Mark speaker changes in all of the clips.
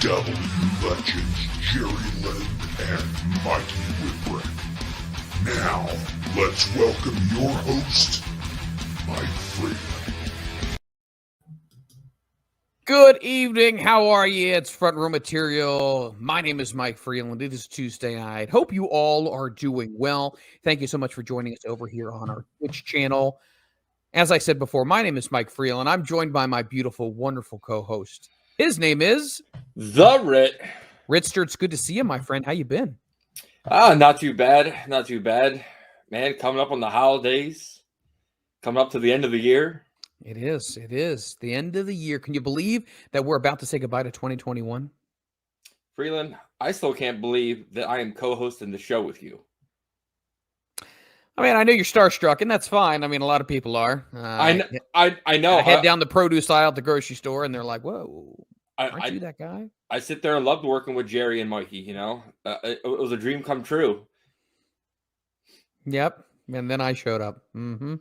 Speaker 1: W legends Jerry Lynn and Mikey Whipwreck. Now, let's welcome your host, Mike Freland.
Speaker 2: Good evening. How are you? It's Front Row Material. My name is Mike Freland. It is Tuesday night. Hope you all are doing well. Thank you so much for joining us over here on our Twitch channel. As I said before, my name is Mike Freland. I'm joined by my beautiful, wonderful co-host. His name is
Speaker 3: The Ritt.
Speaker 2: Ritster. It's good to see you, my friend. How you been?
Speaker 3: Not too bad. Not too bad. Man, coming up on the holidays. Coming up to the end of the year.
Speaker 2: It is. It is. The end of the year. Can you believe that we're about to say goodbye to 2021?
Speaker 3: Freeland, I still can't believe that I am co-hosting the show with you.
Speaker 2: I mean, I know you're starstruck, and that's fine. I mean, a lot of people are.
Speaker 3: I know.
Speaker 2: I head down the produce aisle at the grocery store, and they're like, whoa, aren't you that guy?
Speaker 3: I sit there and loved working with Jerry and Mikey, you know. It was a dream come true.
Speaker 2: Yep. And then I showed up. Mm-hmm.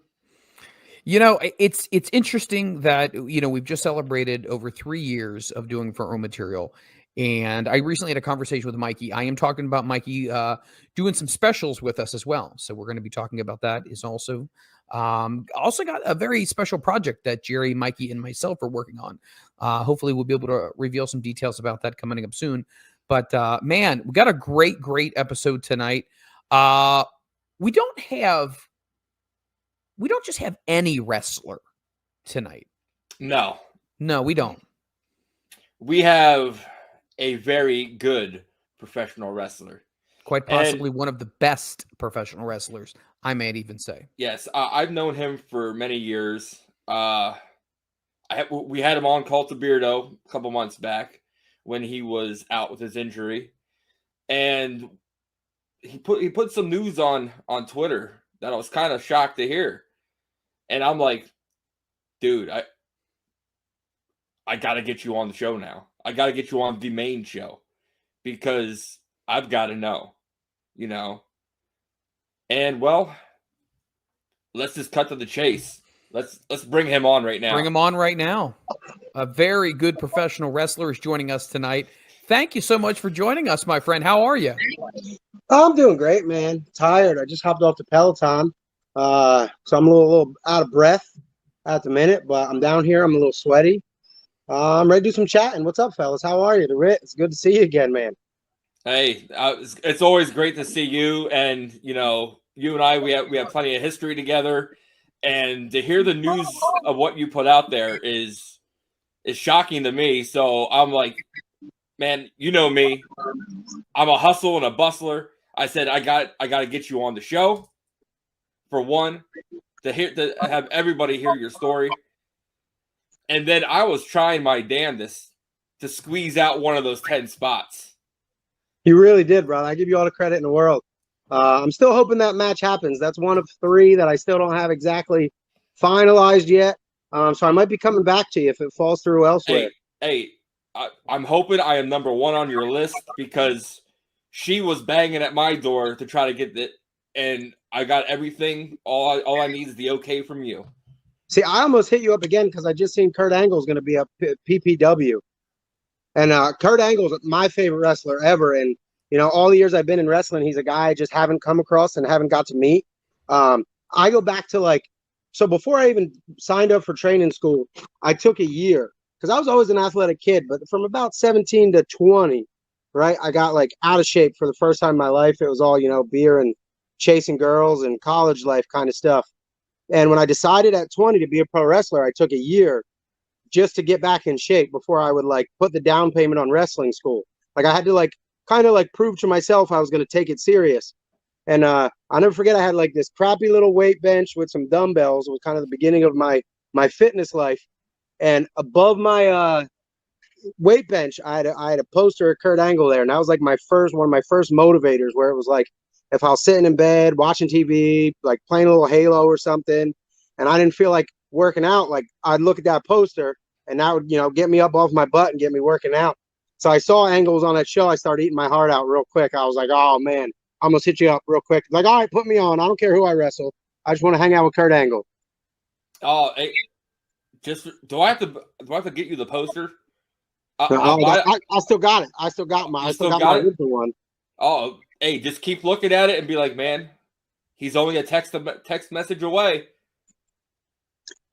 Speaker 2: You know, it's interesting that, you know, we've just celebrated over 3 years of doing Front Row Material. And I recently had a conversation with Mikey. I am talking about Mikey doing some specials with us as well. So we're going to be talking about that. Is also got a very special project that Jerry, Mikey, and myself are working on. Hopefully we'll be able to reveal some details about that coming up soon. But man, we got a great episode tonight. We don't just have any wrestler tonight.
Speaker 3: No,
Speaker 2: we don't.
Speaker 3: We have a very good professional wrestler.
Speaker 2: Quite possibly one of the best professional wrestlers, I might even say.
Speaker 3: Yes, I've known him for many years. We had him on Cult of Beardo a couple months back when he was out with his injury. And he put some news on Twitter that I was kind of shocked to hear. And I'm like, dude, I got to get you on the show now. I got to get you on the main show because I've got to know, you know. And, well, let's just cut to the chase. Let's bring him on right now.
Speaker 2: Bring him on right now. A very good professional wrestler is joining us tonight. Thank you so much for joining us, my friend. How are you?
Speaker 4: I'm doing great, man. Tired. I just hopped off the Peloton. So I'm a little out of breath at the minute, but I'm down here. I'm a little sweaty. I'm ready to do some chatting. What's up, fellas? How are you? The Ritt, it's good to see you again, man.
Speaker 3: Hey, it's always great to see you. And, you know, you and I, we have plenty of history together. And to hear the news of what you put out there is shocking to me. So I'm like, man, you know me. I'm a hustle and a bustler. I said I got to get you on the show. For one, to have everybody hear your story. And then I was trying my damnedest to squeeze out one of those 10 spots.
Speaker 4: You really did, brother. I give you all the credit in the world. I'm still hoping that match happens. That's one of 3 that I still don't have exactly finalized yet. So I might be coming back to you if it falls through elsewhere.
Speaker 3: Hey, I'm hoping I am number 1 on your list because she was banging at my door to try to get it. And I got everything. All I need is the okay from you.
Speaker 4: See, I almost hit you up again because I just seen Kurt Angle's going to be up PPW. And Kurt Angle's my favorite wrestler ever. And, you know, all the years I've been in wrestling, he's a guy I just haven't come across and haven't got to meet. I go back to so before I even signed up for training school, I took a year because I was always an athletic kid. But from about 17 to 20, right, I got out of shape for the first time in my life. It was all, you know, beer and chasing girls and college life kind of stuff. And when I decided at 20 to be a pro wrestler, I took a year just to get back in shape before I would put the down payment on wrestling school. I had to kind of prove to myself I was going to take it serious. And I'll never forget I had this crappy little weight bench with some dumbbells. It was kind of the beginning of my fitness life. And above my weight bench, I had a poster of Kurt Angle there. And that was one of my first motivators where it was if I was sitting in bed watching TV, playing a little Halo or something, and I didn't feel like working out, I'd look at that poster and that would, you know, get me up off my butt and get me working out. So I saw Angles on that show. I started eating my heart out real quick. I was like, oh man, I'm gonna hit you up real quick. All right, put me on. I don't care who I wrestle. I just want to hang out with Kurt Angle.
Speaker 3: Oh, hey, do I have to get you the poster?
Speaker 4: I still got it. I still got my original one.
Speaker 3: Oh, hey, just keep looking at it and be like, man, he's only a text message away.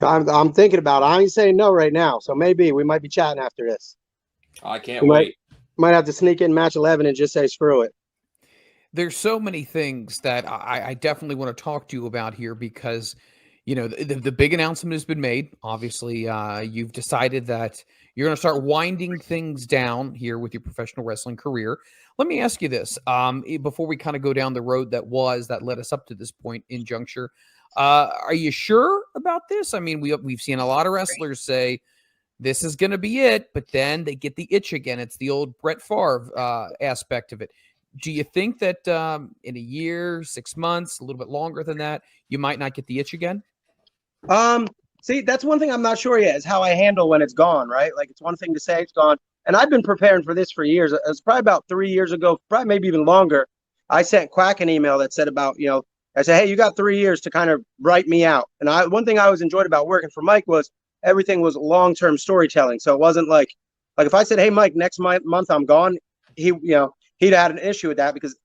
Speaker 4: I'm thinking about it. I ain't saying no right now, so maybe we might be chatting after this.
Speaker 3: I can't wait.
Speaker 4: Might have to sneak in match 11 and just say screw it.
Speaker 2: There's so many things that I definitely want to talk to you about here because, you know, the big announcement has been made. Obviously, you've decided that you're going to start winding things down here with your professional wrestling career. Let me ask you this before we kind of go down the road that led us up to this point in juncture. Are you sure about this? I mean, we've seen a lot of wrestlers say this is going to be it, but then they get the itch again. It's the old Brett Favre aspect of it. Do you think that in a year, 6 months, a little bit longer than that, you might not get the itch again?
Speaker 4: See, that's one thing I'm not sure yet is how I handle when it's gone, right? Like it's one thing to say it's gone. And I've been preparing for this for years. It was probably about 3 years ago, probably maybe even longer. I sent Quack an email that said about, I said, hey, you got 3 years to kind of write me out. And one thing I always enjoyed about working for Mike was everything was long-term storytelling. So it wasn't like if I said, hey, Mike, next month I'm gone, he'd had an issue with that because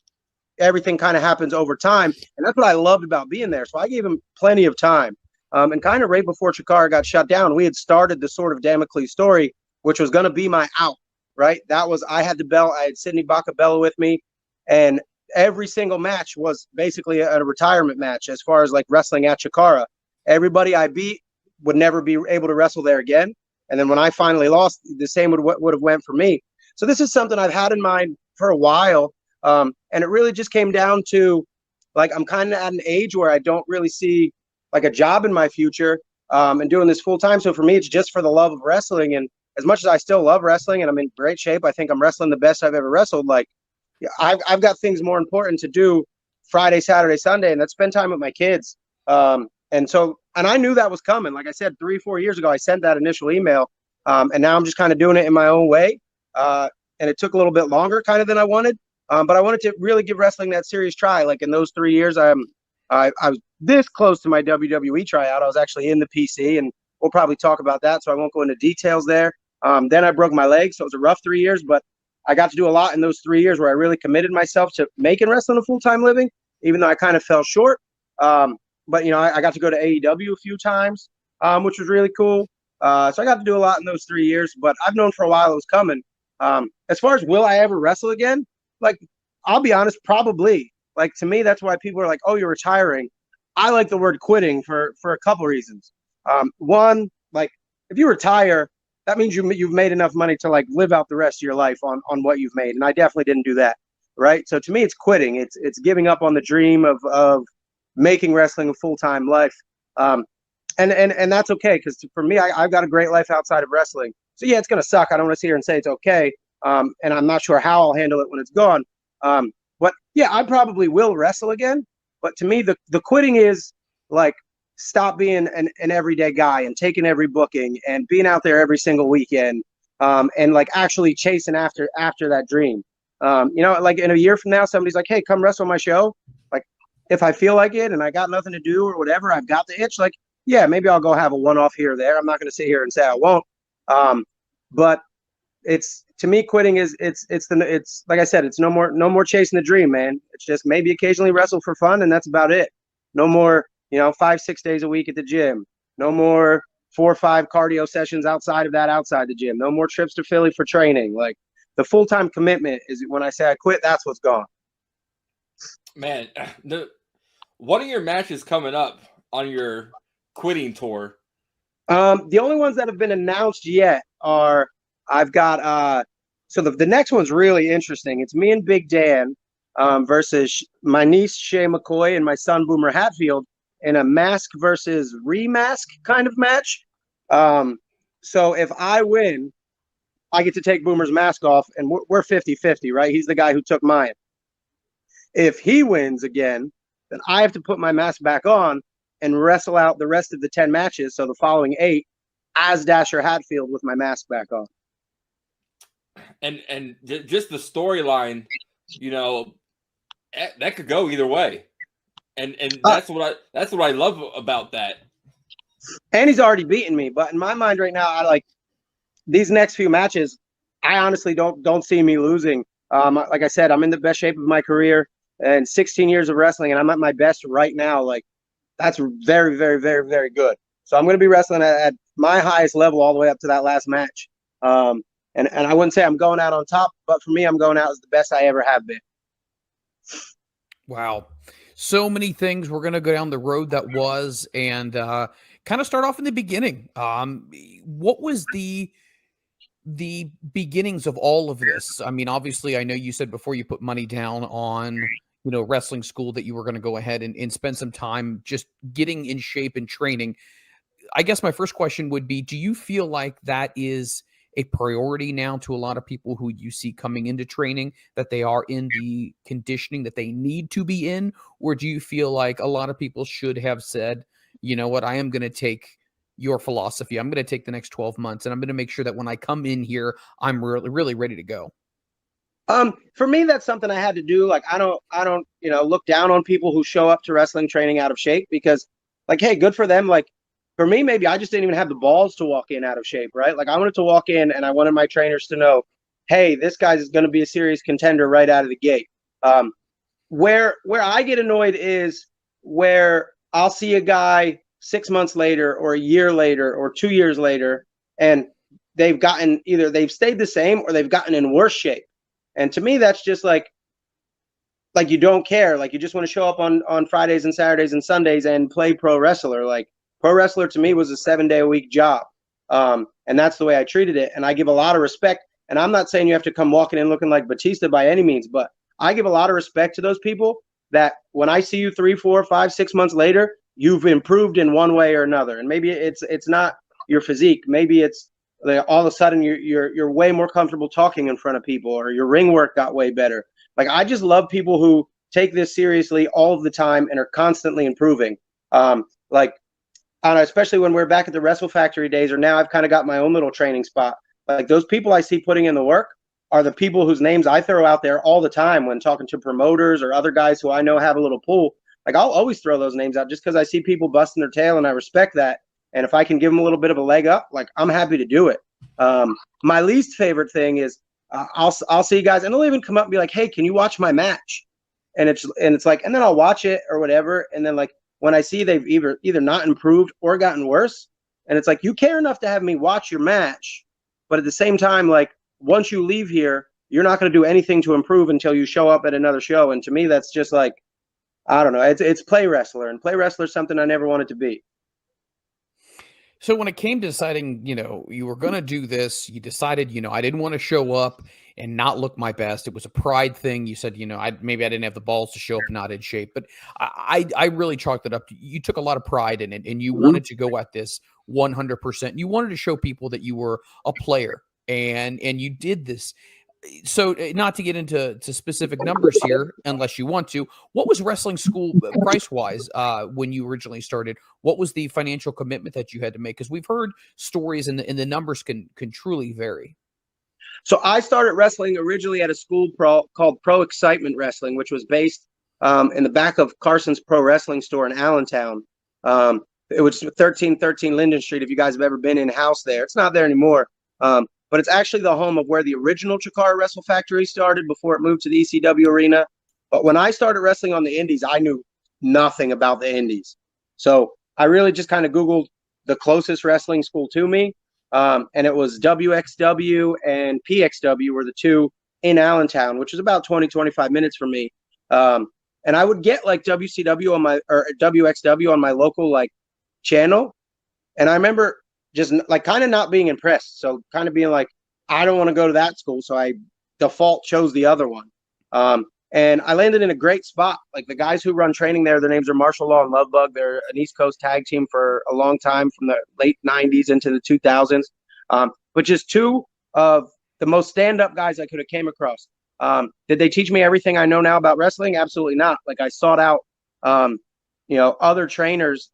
Speaker 4: everything kind of happens over time. And that's what I loved about being there. So I gave him plenty of time. And kind of right before Chikara got shut down, we had started the sort of Damocles story, which was going to be my out, right? I had the belt. I had Sidney Bacabella with me. And every single match was basically a retirement match as far as like wrestling at Chikara. Everybody I beat would never be able to wrestle there again. And then when I finally lost, the same would have went for me. So this is something I've had in mind for a while. And it really just came down to like, I'm kind of at an age where I don't really see like a job in my future and doing this full time. So for me, it's just for the love of wrestling. And as much as I still love wrestling and I'm in great shape, I think I'm wrestling the best I've ever wrestled. Like I've got things more important to do Friday, Saturday, Sunday, and that's spend time with my kids. And I knew that was coming. Like I said, 3-4 years ago, I sent that initial email, and now I'm just kind of doing it in my own way. And it took a little bit longer kind of than I wanted, but I wanted to really give wrestling that serious try. Like in those 3 years, I was this close to my WWE tryout. I was actually in the PC, and we'll probably talk about that, so I won't go into details there. Then I broke my leg, so it was a rough 3 years, but I got to do a lot in those 3 years where I really committed myself to making wrestling a full-time living, even though I kind of fell short. But, I got to go to AEW a few times, which was really cool. So I got to do a lot in those 3 years, but I've known for a while it was coming. As far as will I ever wrestle again? Like, I'll be honest, probably. Like, to me, that's why people are like, oh, you're retiring. I like the word quitting for a couple reasons. One, like, if you retire, that means you've made enough money to, like, live out the rest of your life on what you've made. And I definitely didn't do that, right? So to me, it's quitting. It's giving up on the dream of making wrestling a full-time life. And that's okay, because for me, I've got a great life outside of wrestling. So, yeah, it's going to suck. I don't want to sit here and say it's okay. And I'm not sure how I'll handle it when it's gone. But, yeah, I probably will wrestle again. But to me, the quitting is, like, stop being an everyday guy and taking every booking and being out there every single weekend and, like, actually chasing after that dream. Like, in a year from now, somebody's like, hey, come wrestle my show. Like, if I feel like it and I got nothing to do or whatever, I've got the itch, like, yeah, maybe I'll go have a one-off here or there. I'm not going to sit here and say I won't. But it's, to me, quitting is it's like I said, it's no more chasing the dream, man. It's just maybe occasionally wrestle for fun, and that's about it. No more, 5-6 days a week at the gym. No more 4 or 5 cardio sessions outside the gym. No more trips to Philly for training. Like, the full-time commitment is when I say I quit, that's what's gone.
Speaker 3: Man, what are your matches coming up on your quitting tour?
Speaker 4: The only ones that have been announced yet are I've got so the next one's really interesting. It's me and Big Dan versus my niece Shay McCoy and my son Boomer Hatfield in a mask versus remask kind of match. So if I win, I get to take Boomer's mask off, and we're 50-50, right? He's the guy who took mine. If he wins again, then I have to put my mask back on and wrestle out the rest of the 10 matches, so the following 8, as Dasher Hatfield with my mask back on.
Speaker 3: And just the storyline, that could go either way. And that's what I love about that. And
Speaker 4: he's already beaten me, but in my mind right now, I like these next few matches, I honestly don't see me losing. Like I said, I'm in the best shape of my career and 16 years of wrestling, and I'm at my best right now. Like that's very, very, very, very good. So I'm going to be wrestling at my highest level all the way up to that last match. And I wouldn't say I'm going out on top, but for me, I'm going out as the best I ever have been.
Speaker 2: Wow. So many things. We're going to go down the road that was, and kind of start off in the beginning. What was the beginnings of all of this? I mean, obviously, I know you said before you put money down on, wrestling school that you were going to go ahead and spend some time just getting in shape and training. I guess my first question would be, do you feel like that is a priority now to a lot of people who you see coming into training, that they are in the conditioning that they need to be in? Or do you feel like a lot of people should have said, you know what, I am going to take your philosophy. I'm going to take the next 12 months and I'm going to make sure that when I come in here, I'm really, really ready to go.
Speaker 4: For me, that's something I had to do. Like, I don't, look down on people who show up to wrestling training out of shape, because like, hey, good for them. Like for me, maybe I just didn't even have the balls to walk in out of shape, right? Like I wanted to walk in and I wanted my trainers to know, hey, this guy's going to be a serious contender right out of the gate. Where I get annoyed is where I'll see a guy 6 months later or a year later or 2 years later, and they've gotten, either they've stayed the same or they've gotten in worse shape. And to me, that's just like you don't care. Like you just want to show up on Fridays and Saturdays and Sundays and play pro wrestler. Like pro wrestler to me was a 7-day-a-week job. And that's the way I treated it. And I give a lot of respect. And I'm not saying you have to come walking in looking like Batista by any means, but I give a lot of respect to those people that when I see you 3, 4, 5, 6 months later, you've improved in one way or another. And maybe it's not your physique. Maybe it's all of a sudden you're way more comfortable talking in front of people, or your ring work got way better. Like I just love people who take this seriously all of the time and are constantly improving. Especially when we're back at the Wrestle Factory days, or now I've kind of got my own little training spot. Like those people I see putting in the work are the people whose names I throw out there all the time when talking to promoters or other guys who I know have a little pull. Like I'll always throw those names out just because I see people busting their tail and I respect that. And if I can give them a little bit of a leg up, like I'm happy to do it. My least favorite thing is I'll see guys and they'll even come up and be like, hey, can you watch my match? And it's like, and then I'll watch it or whatever. And then like when I see they've either not improved or gotten worse, and it's like, you care enough to have me watch your match, but at the same time, like once you leave here, you're not going to do anything to improve until you show up at another show. And to me, that's just like, I don't know. It's play wrestler, and play wrestler is something I never wanted to be.
Speaker 2: So when it came to deciding, you were going to do this, you decided, I didn't want to show up and not look my best. It was a pride thing. You said, maybe I didn't have the balls to show up not in shape, but I really chalked it up. You took a lot of pride in it, and you wanted to go at this 100%. You wanted to show people that you were a player, and you did this. So not to get into specific numbers here, unless you want to, what was wrestling school price-wise when you originally started? What was the financial commitment that you had to make? Because we've heard stories and the numbers can truly vary.
Speaker 4: So I started wrestling originally at a school called Pro Excitement Wrestling, which was based in the back of Carson's Pro Wrestling store in Allentown. It was 1313 Linden Street, if you guys have ever been in-house there. It's not there anymore. But it's actually the home of where the original Chikara Wrestle Factory started before it moved to the ECW arena. But when I started wrestling on the indies, I knew nothing about the indies. So I really just kind of Googled the closest wrestling school to me. And it was WXW and PXW were the two in Allentown, which is about 20, 25 minutes from me. And I would get like WCW or WXW on my local like channel. And I remember just like kind of not being impressed. So kind of being like, I don't want to go to that school. So I default chose the other one. And I landed in a great spot. Like the guys who run training there, their names are Martial Law and Lovebug. They're an East Coast tag team for a long time, from the late 90s into the 2000s. But just two of the most stand-up guys I could have came across. Did they teach me everything I know now about wrestling? Absolutely not. Like I sought out, other trainers.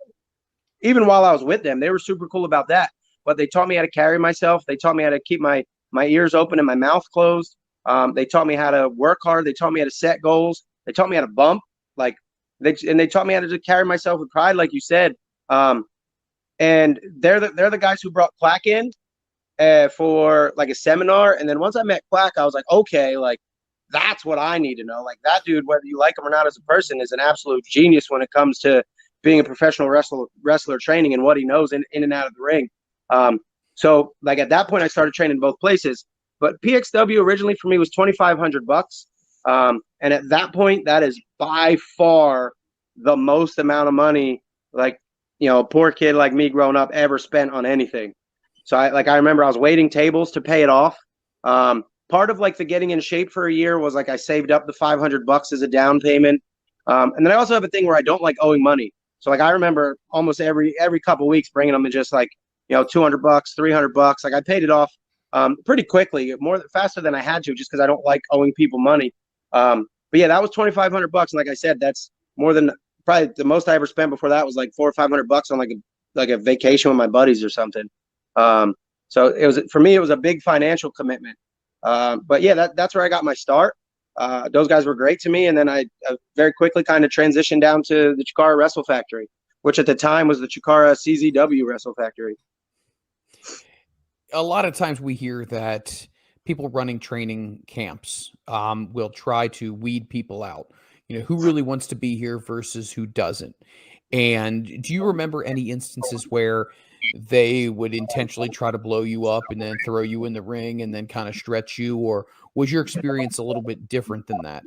Speaker 4: Even while I was with them, they were super cool about that. But they taught me how to carry myself. They taught me how to keep my ears open and my mouth closed. They taught me how to work hard. They taught me how to set goals. They taught me how to bump. They taught me how to just carry myself with pride, like you said. And they're the guys who brought Clack in. for like a seminar. And then once I met Quack, I was like, okay, like that's what I need to know. Like that dude, whether you like him or not as a person, is an absolute genius when it comes to being a professional wrestler training and what he knows in and out of the ring. So like at that point, I started training both places. But PXW originally for me was $2,500. And at that point, that is by far the most amount of money, like, a poor kid like me growing up ever spent on anything. So I remember I was waiting tables to pay it off. Part of like the getting in shape for a year was like I saved up the $500 as a down payment. And then I also have a thing where I don't like owing money. So like I remember almost every couple of weeks bringing them to just like, $200, $300. Like I paid it off pretty quickly, faster than I had to, just because I don't like owing people money. But yeah, that was $2,500, and like I said, that's more than probably the most I ever spent before that was like $400 or $500 on like a vacation with my buddies or something. So it was, for me, it was a big financial commitment. But yeah, that's where I got my start. Those guys were great to me, and then I very quickly kind of transitioned down to the Chikara Wrestle Factory, which at the time was the Chikara CZW Wrestle Factory.
Speaker 2: A lot of times we hear that people running training camps will try to weed people out. Who really wants to be here versus who doesn't. And do you remember any instances where they would intentionally try to blow you up and then throw you in the ring and then kind of stretch you? Or was your experience a little bit different than that?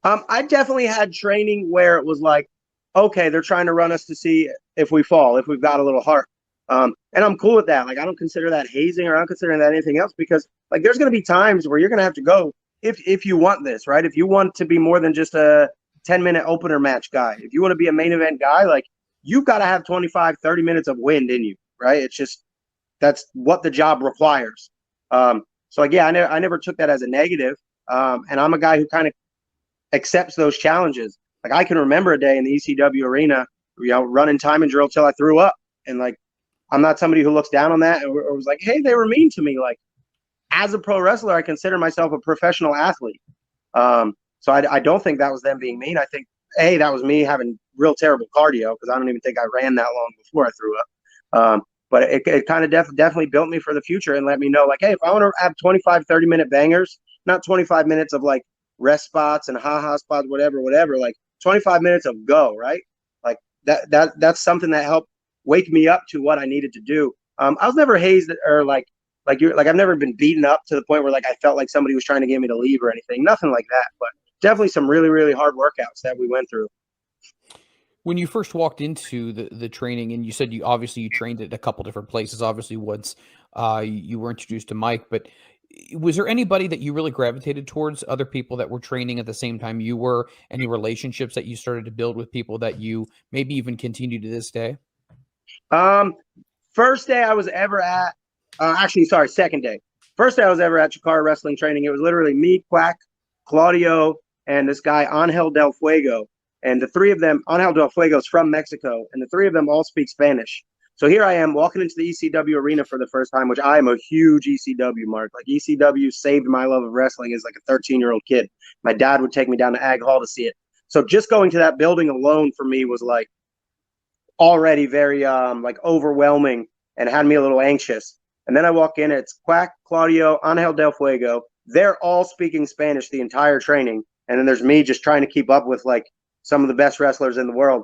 Speaker 4: I definitely had training where it was like, okay, they're trying to run us to see if we fall, if we've got a little heart. And I'm cool with that. Like, I don't consider that hazing, or I don't consider that anything else, because like there's going to be times where you're going to have to go if you want this, right? If you want to be more than just a 10-minute opener match guy, if you want to be a main event guy, like you've got to have 25, 30 minutes of wind in you, right? It's just, that's what the job requires. So like, yeah, I never took that as a negative. And I'm a guy who kind of accepts those challenges. Like I can remember a day in the ECW arena, running time and drill till I threw up. And like, I'm not somebody who looks down on that or was like, hey, they were mean to me. Like, as a pro wrestler, I consider myself a professional athlete. So I don't think that was them being mean. I think, hey, that was me having real terrible cardio, because I don't even think I ran that long before I threw up. But it kind of definitely built me for the future and let me know, like, hey, if I want to have 25, 30-minute bangers, not 25 minutes of like rest spots and ha-ha spots, whatever, like 25 minutes of go, right? Like that's something that helped wake me up to what I needed to do. I was never hazed or like I've never been beaten up to the point where like I felt like somebody was trying to get me to leave or anything. Nothing like that, but definitely some really, really hard workouts that we went through.
Speaker 2: When you first walked into the training, and you said you trained at a couple different places, obviously once you were introduced to Mike, but was there anybody that you really gravitated towards, other people that were training at the same time you were, any relationships that you started to build with people that you maybe even continue to this day?
Speaker 4: First day I was ever at, second day. First day I was ever at Chikara Wrestling training. It was literally me, Quack, Claudio, and this guy, Angel Del Fuego. And the three of them, Angel Del Fuego is from Mexico, and the three of them all speak Spanish. So here I am walking into the ECW arena for the first time, which I am a huge ECW mark. Like ECW saved my love of wrestling as like a 13-year-old kid. My dad would take me down to Ag Hall to see it. So just going to that building alone for me was like already very like overwhelming and had me a little anxious. And then I walk in, it's Quack, Claudio, Angel Del Fuego. They're all speaking Spanish the entire training. And then there's me just trying to keep up with like some of the best wrestlers in the world.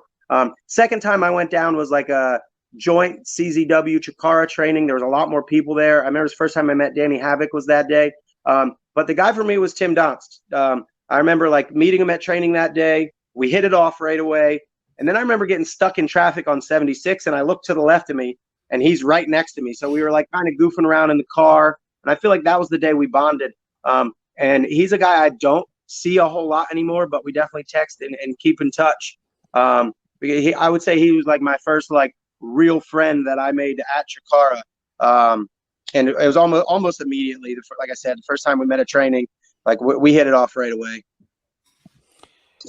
Speaker 4: Second time I went down was like a joint CZW Chikara training. There was a lot more people there. I remember the first time I met Danny Havoc was that day. But the guy for me was Tim Donst. I remember like meeting him at training that day. We hit it off right away. And then I remember getting stuck in traffic on 76, and I looked to the left of me, and he's right next to me. So we were like kind of goofing around in the car. And I feel like that was the day we bonded. And he's a guy I don't see a whole lot anymore, but we definitely text and keep in touch. I would say he was like my first like real friend that I made at Chikara. And it was almost immediately. Like I said, the first time we met at training, like we hit it off right away.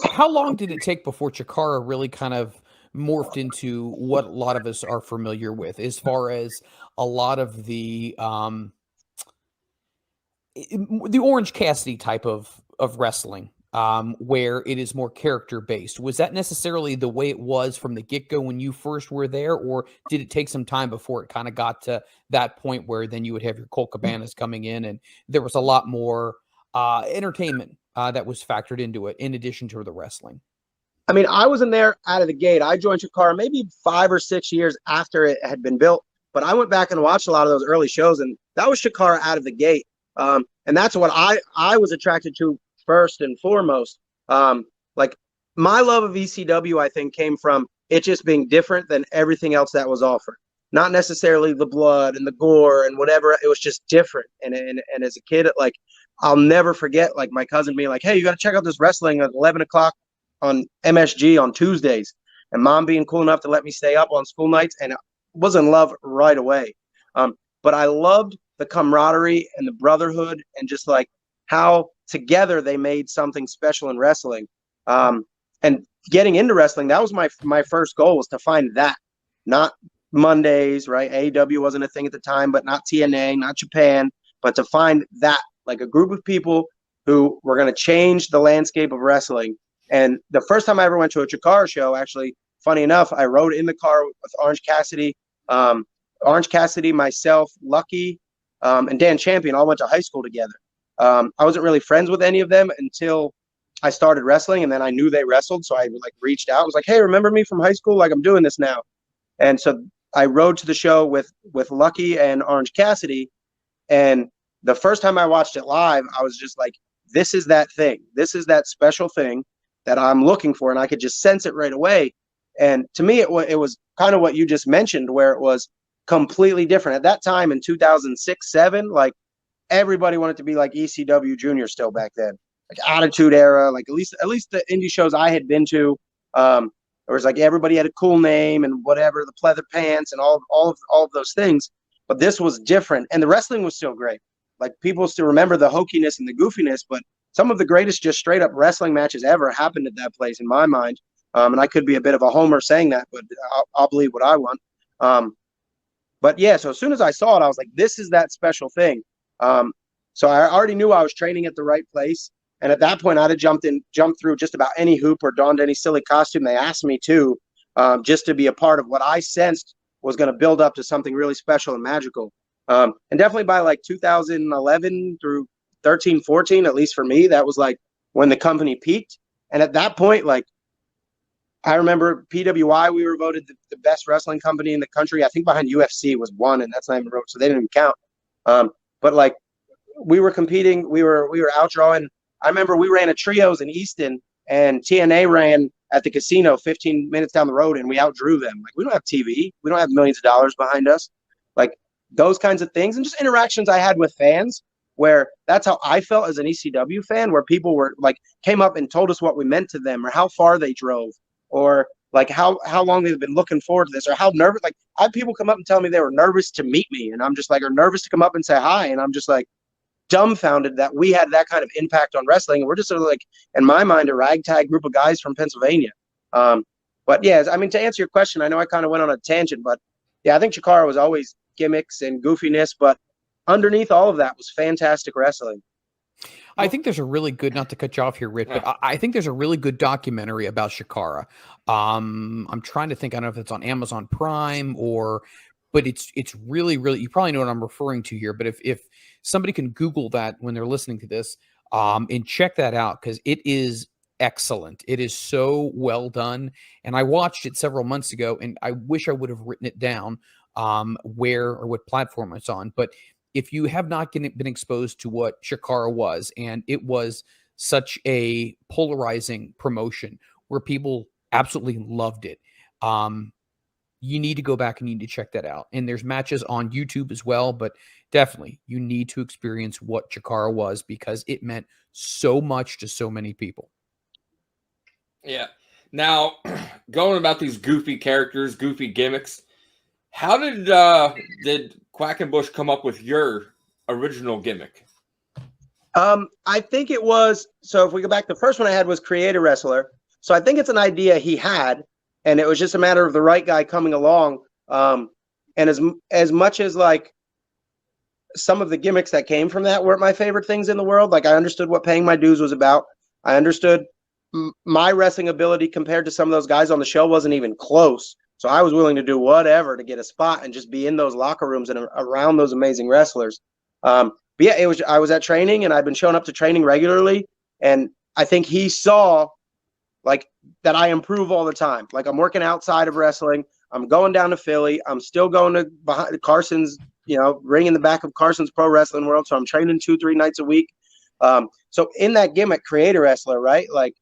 Speaker 2: How long did it take before Chikara really kind of morphed into what a lot of us are familiar with, as far as a lot of the Orange Cassidy type of wrestling? where it is more character based. Was that necessarily the way it was from the get go when you first were there, or did it take some time before it kind of got to that point where then you would have your Colt Cabanas coming in and there was a lot more entertainment that was factored into it in addition to the wrestling?
Speaker 4: I mean, I wasn't there out of the gate. I joined Chikara maybe 5 or 6 years after it had been built, but I went back and watched a lot of those early shows, and that was Chikara out of the gate. And that's what I was attracted to first and foremost. Like my love of ECW, I think, came from it just being different than everything else that was offered. Not necessarily the blood and the gore and whatever. It was just different. And as a kid, like I'll never forget, like my cousin being like, "Hey, you got to check out this wrestling at 11 o'clock on MSG on Tuesdays," and mom being cool enough to let me stay up on school nights, and I was in love right away. But I loved the camaraderie and the brotherhood and just like how together they made something special in wrestling. And getting into wrestling, that was my first goal, was to find that. Not Mondays, right? AEW wasn't a thing at the time, but not TNA, not Japan, but to find that, like a group of people who were going to change the landscape of wrestling. And the first time I ever went to a Chikara show, actually, funny enough, I rode in the car with Orange Cassidy. Orange Cassidy, myself, Lucky, and Dan Champion all went to high school together. I wasn't really friends with any of them until I started wrestling, and then I knew they wrestled, so I like reached out. I was like, "Hey, remember me from high school? Like, I'm doing this now." And so I rode to the show with Lucky and Orange Cassidy, and the first time I watched it live, I was just like, "This is that thing. This is that special thing that I'm looking for," and I could just sense it right away. And to me, it was kind of what you just mentioned, where it was completely different. At that time in 2006-07, like everybody wanted to be like ECW Junior still back then, like Attitude Era, like at least the indie shows I had been to. It was like everybody had a cool name and whatever, the pleather pants and all of those things. But this was different, and the wrestling was still great. Like people still remember the hokiness and the goofiness, but some of the greatest just straight up wrestling matches ever happened at that place in my mind. And I could be a bit of a homer saying that, but I'll believe what I want. But yeah, so as soon as I saw it, I was like, this is that special thing. So I already knew I was training at the right place. And at that point, I'd have jumped through just about any hoop or donned any silly costume they asked me to, just to be a part of what I sensed was going to build up to something really special and magical. And definitely by like 2011 through 13, 14, at least for me, that was like when the company peaked. And at that point, like I remember PWI, we were voted the best wrestling company in the country. I think behind UFC was one, and that's not even wrote, so they didn't even count. But like we were competing, we were outdrawing. I remember we ran a trios in Easton, and TNA ran at the casino 15 minutes down the road, and we outdrew them. Like we don't have TV, we don't have millions of dollars behind us. Like those kinds of things, and just interactions I had with fans, where that's how I felt as an ECW fan, where people were like came up and told us what we meant to them, or how far they drove, or like how long they've been looking forward to this, or how nervous. Like I had people come up and tell me they were nervous to meet me, and I'm just like, or nervous to come up and say hi, and I'm just like dumbfounded that we had that kind of impact on wrestling. And we're just sort of like, in my mind, a ragtag group of guys from Pennsylvania. But yeah, I mean, to answer your question, I know I kind of went on a tangent, but yeah, I think Chikara was always gimmicks and goofiness, but underneath all of that was fantastic wrestling.
Speaker 2: I think there's a really good, not to cut you off here, Ritt, but I think there's a really good documentary about Chikara. I'm trying to think, I don't know if it's on Amazon Prime but it's really, really, you probably know what I'm referring to here, but if somebody can Google that when they're listening to this, and check that out, because it is excellent. It is so well done. And I watched it several months ago, and I wish I would have written it down, where or what platform it's on. But if you have not been exposed to what Chikara was, and it was such a polarizing promotion where people absolutely loved it, you need to go back and you need to check that out. And there's matches on YouTube as well, but definitely you need to experience what Chikara was, because it meant so much to so many people.
Speaker 3: Yeah. Now, going about these goofy characters, goofy gimmicks, how did Quackenbush come up with your original gimmick?
Speaker 4: I think it was, so if we go back, the first one I had was Create a Wrestler. So I think it's an idea he had, and it was just a matter of the right guy coming along. And as much as like some of the gimmicks that came from that weren't my favorite things in the world, like I understood what paying my dues was about. I understood my wrestling ability compared to some of those guys on the show wasn't even close. So I was willing to do whatever to get a spot and just be in those locker rooms and around those amazing wrestlers. But yeah, I was at training, and I've been showing up to training regularly. And I think he saw like that I improve all the time. Like I'm working outside of wrestling. I'm going down to Philly. I'm still going to behind Carson's, ring in the back of Carson's Pro Wrestling World. So I'm training 2-3 nights a week. So in that gimmick, create a wrestler, right? Like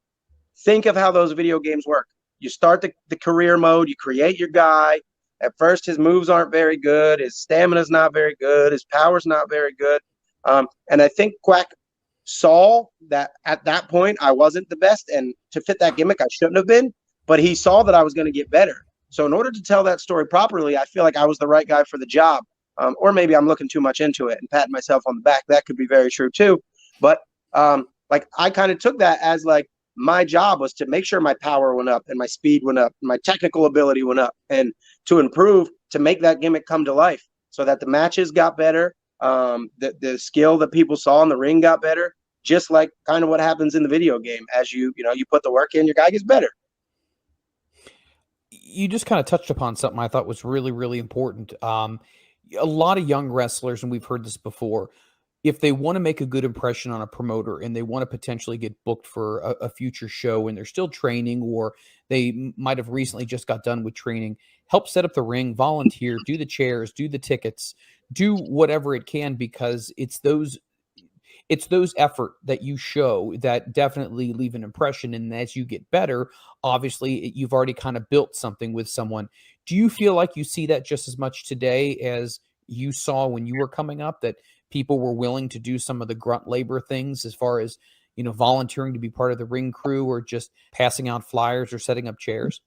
Speaker 4: think of how those video games work. You start the career mode. You create your guy. At first, his moves aren't very good. His stamina's not very good. His power's not very good. And I think Quack saw that at that point I wasn't the best, and to fit that gimmick I shouldn't have been, but he saw that I was going to get better. So in order to tell that story properly, I feel like I was the right guy for the job. Or maybe I'm looking too much into it and patting myself on the back. That could be very true too. But like I kind of took that as like my job was to make sure my power went up and my speed went up, and my technical ability went up, and to improve, to make that gimmick come to life so that the matches got better. The skill that people saw in the ring got better, just like kind of what happens in the video game. As you put the work in, your guy gets better.
Speaker 2: You just kind of touched upon something I thought was really, really important. A lot of young wrestlers, and we've heard this before, if they want to make a good impression on a promoter and they want to potentially get booked for a future show and they're still training, or they might have recently just got done with training, help set up the ring, volunteer, do the chairs, do the tickets, do whatever it can, because it's those effort that you show that definitely leave an impression. And as you get better, obviously you've already kind of built something with someone. Do you feel like you see that just as much today as you saw when you were coming up, that people were willing to do some of the grunt labor things as far as, volunteering to be part of the ring crew, or just passing out flyers or setting up chairs?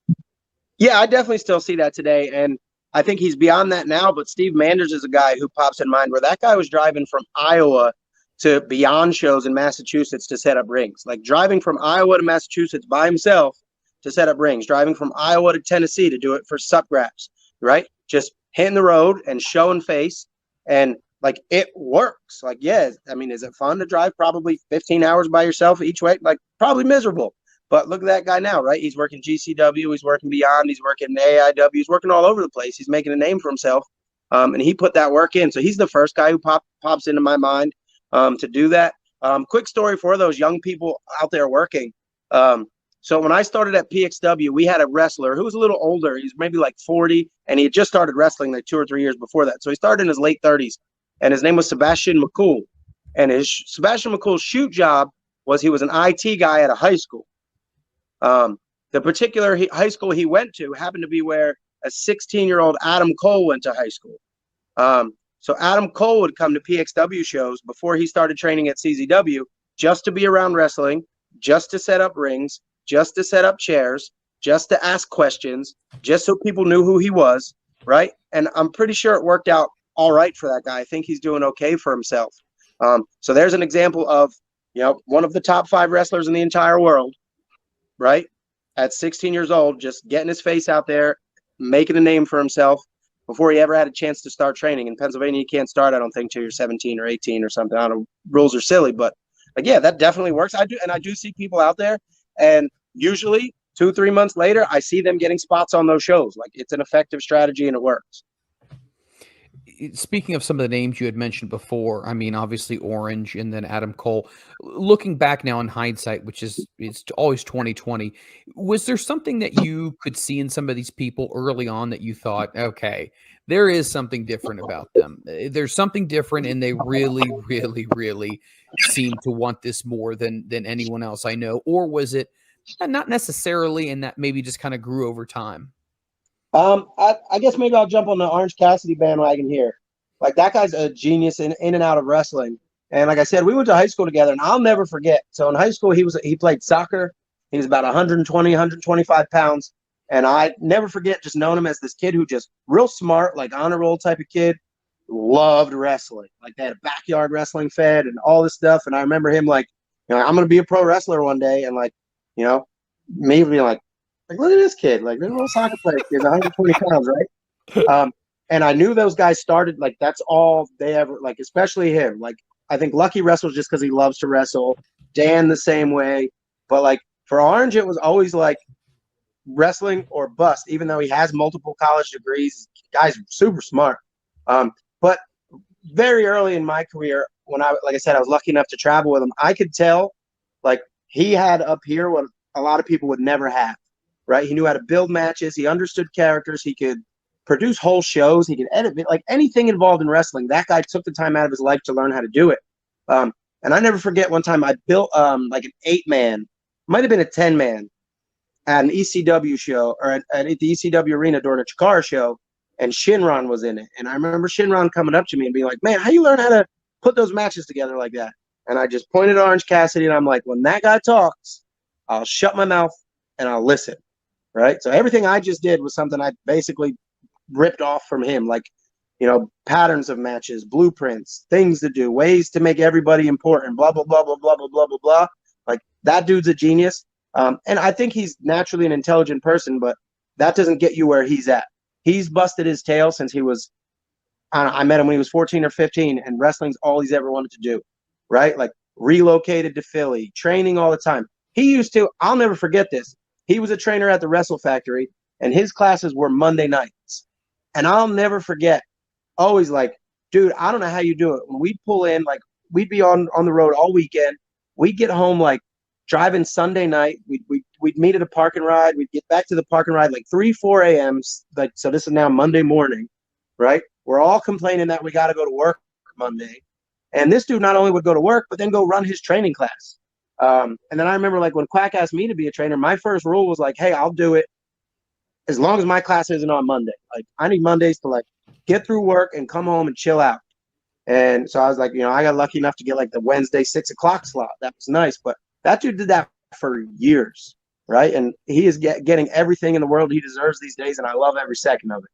Speaker 4: Yeah, I definitely still see that today. And I think he's beyond that now, but Steve Manders is a guy who pops in mind, where that guy was driving from Iowa to Beyond shows in Massachusetts to set up rings. Like driving from Iowa to Massachusetts by himself to set up rings, driving from Iowa to Tennessee to do it for sup grabs, right? Just hitting the road and showing face. And like it works. Like, yeah, I mean, is it fun to drive probably 15 hours by yourself each way? Like probably miserable. But look at that guy now, right? He's working GCW, he's working Beyond, he's working AIW, he's working all over the place. He's making a name for himself. And he put that work in. So he's the first guy who pops into my mind to do that. Quick story for those young people out there working. So when I started at PXW, we had a wrestler who was a little older. He's maybe like 40, and he had just started wrestling like 2 or 3 years before that. So he started in his late 30s, and his name was Sebastian McCool. And Sebastian McCool's shoot job was he was an IT guy at a high school. The particular high school he went to happened to be where a 16-year-old Adam Cole went to high school. So Adam Cole would come to PXW shows before he started training at CZW just to be around wrestling, just to set up rings, just to set up chairs, just to ask questions, just so people knew who he was, right? And I'm pretty sure it worked out all right for that guy. I think he's doing okay for himself. So there's an example of, one of the top 5 wrestlers in the entire world, right? At 16 years old, just getting his face out there, making a name for himself before he ever had a chance to start training. In Pennsylvania, you can't start, I don't think, till you're 17 or 18 or something. I don't know, rules are silly, but like, yeah, that definitely works. I do see people out there, and usually 2-3 months later, I see them getting spots on those shows. Like, it's an effective strategy and it works.
Speaker 2: Speaking of some of the names you had mentioned before, I mean, obviously Orange and then Adam Cole. Looking back now in hindsight, which is it's always 2020, was there something that you could see in some of these people early on that you thought, okay, there is something different about them? There's something different, and they really, really, really seem to want this more than anyone else I know? Or was it not necessarily, and that maybe just kind of grew over time?
Speaker 4: I guess maybe I'll jump on the Orange Cassidy bandwagon here. Like, that guy's a genius in and out of wrestling. And like I said, we went to high school together, and I'll never forget. So in high school, he played soccer. He was about 120, 125 pounds. And I never forget just knowing him as this kid who just real smart, like honor roll type of kid, loved wrestling. Like, they had a backyard wrestling fed and all this stuff. And I remember him like, I'm going to be a pro wrestler one day. And like, me being like, look at this kid, like, this little soccer player kid, 120 pounds, right? And I knew those guys started, like, that's all they ever, like, especially him. Like, I think Lucky wrestles just because he loves to wrestle. Dan the same way. But like for Orange, it was always like wrestling or bust, even though he has multiple college degrees. Guy's super smart. But very early in my career, when like I said, I was lucky enough to travel with him, I could tell like he had up here what a lot of people would never have, right? He knew how to build matches. He understood characters. He could produce whole shows. He could edit, like anything involved in wrestling. That guy took the time out of his life to learn how to do it. And I never forget one time I built like an 8-man, might have been a 10-man at an ECW show or at the ECW arena during a Chikara show, and Shinron was in it. And I remember Shinron coming up to me and being like, man, how you learn how to put those matches together like that? And I just pointed at Orange Cassidy and I'm like, when that guy talks, I'll shut my mouth and I'll listen, right? So everything I just did was something I basically ripped off from him, like, you know, patterns of matches, blueprints, things to do, ways to make everybody important, blah, blah, blah, blah, blah, blah, blah, blah, blah. Like, that dude's a genius. And I think he's naturally an intelligent person, but that doesn't get you where he's at. He's busted his tail since he was, I met him when he was 14 or 15, and wrestling's all he's ever wanted to do, right? Like, relocated to Philly, training all the time. He used to, I'll never forget this. He was a trainer at the Wrestle Factory, and his classes were Monday nights. And I'll never forget, always like, dude, I don't know how you do it. When we pull in, like, we'd be on the road all weekend. We'd get home, like, driving Sunday night. We'd meet at a park and ride. We'd get back to the park and ride like 3, 4 a.m. Like, so this is now Monday morning, right? We're all complaining that we got to go to work Monday. And this dude not only would go to work, but then go run his training class. And then I remember, like, when Quack asked me to be a trainer, my first rule was like, hey, I'll do it as long as my class isn't on Monday. Like, I need Mondays to, like, get through work and come home and chill out. And so I was like, you know, I got lucky enough to get, like, the Wednesday 6 o'clock slot. That was nice. But that dude did that for years, right? And he is getting everything in the world he deserves these days, and I love every second of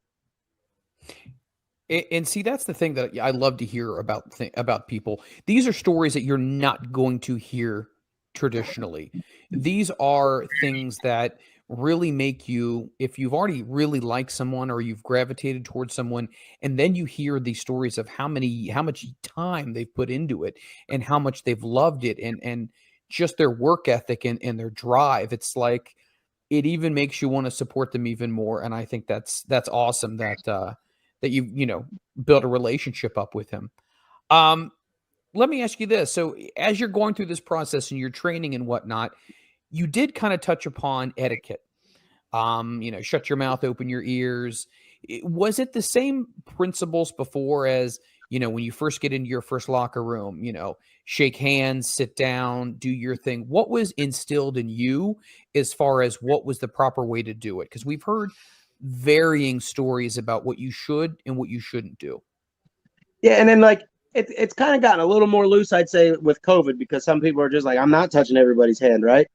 Speaker 2: it. And see, that's the thing that I love to hear about people. These are stories that you're not going to hear traditionally. These are things that really make you, if you've already really liked someone or you've gravitated towards someone, and then you hear these stories of how much time they've put into it and how much they've loved it and just their work ethic and their drive. It's like, it even makes you want to support them even more. And I think that's awesome that you know, built a relationship up with him. Let me ask you this. So as you're going through this process and you're training and whatnot, you did kind of touch upon etiquette. You know, shut your mouth, open your ears. Was it the same principles before as, you know, when you first get into your first locker room, you know, shake hands, sit down, do your thing? What was instilled in you as far as what was the proper way to do it? Because we've heard varying stories about what you should and what you shouldn't do.
Speaker 4: Yeah, and then, like, it's kind of gotten a little more loose, I'd say, with COVID, because some people are just like, I'm not touching everybody's hand, right?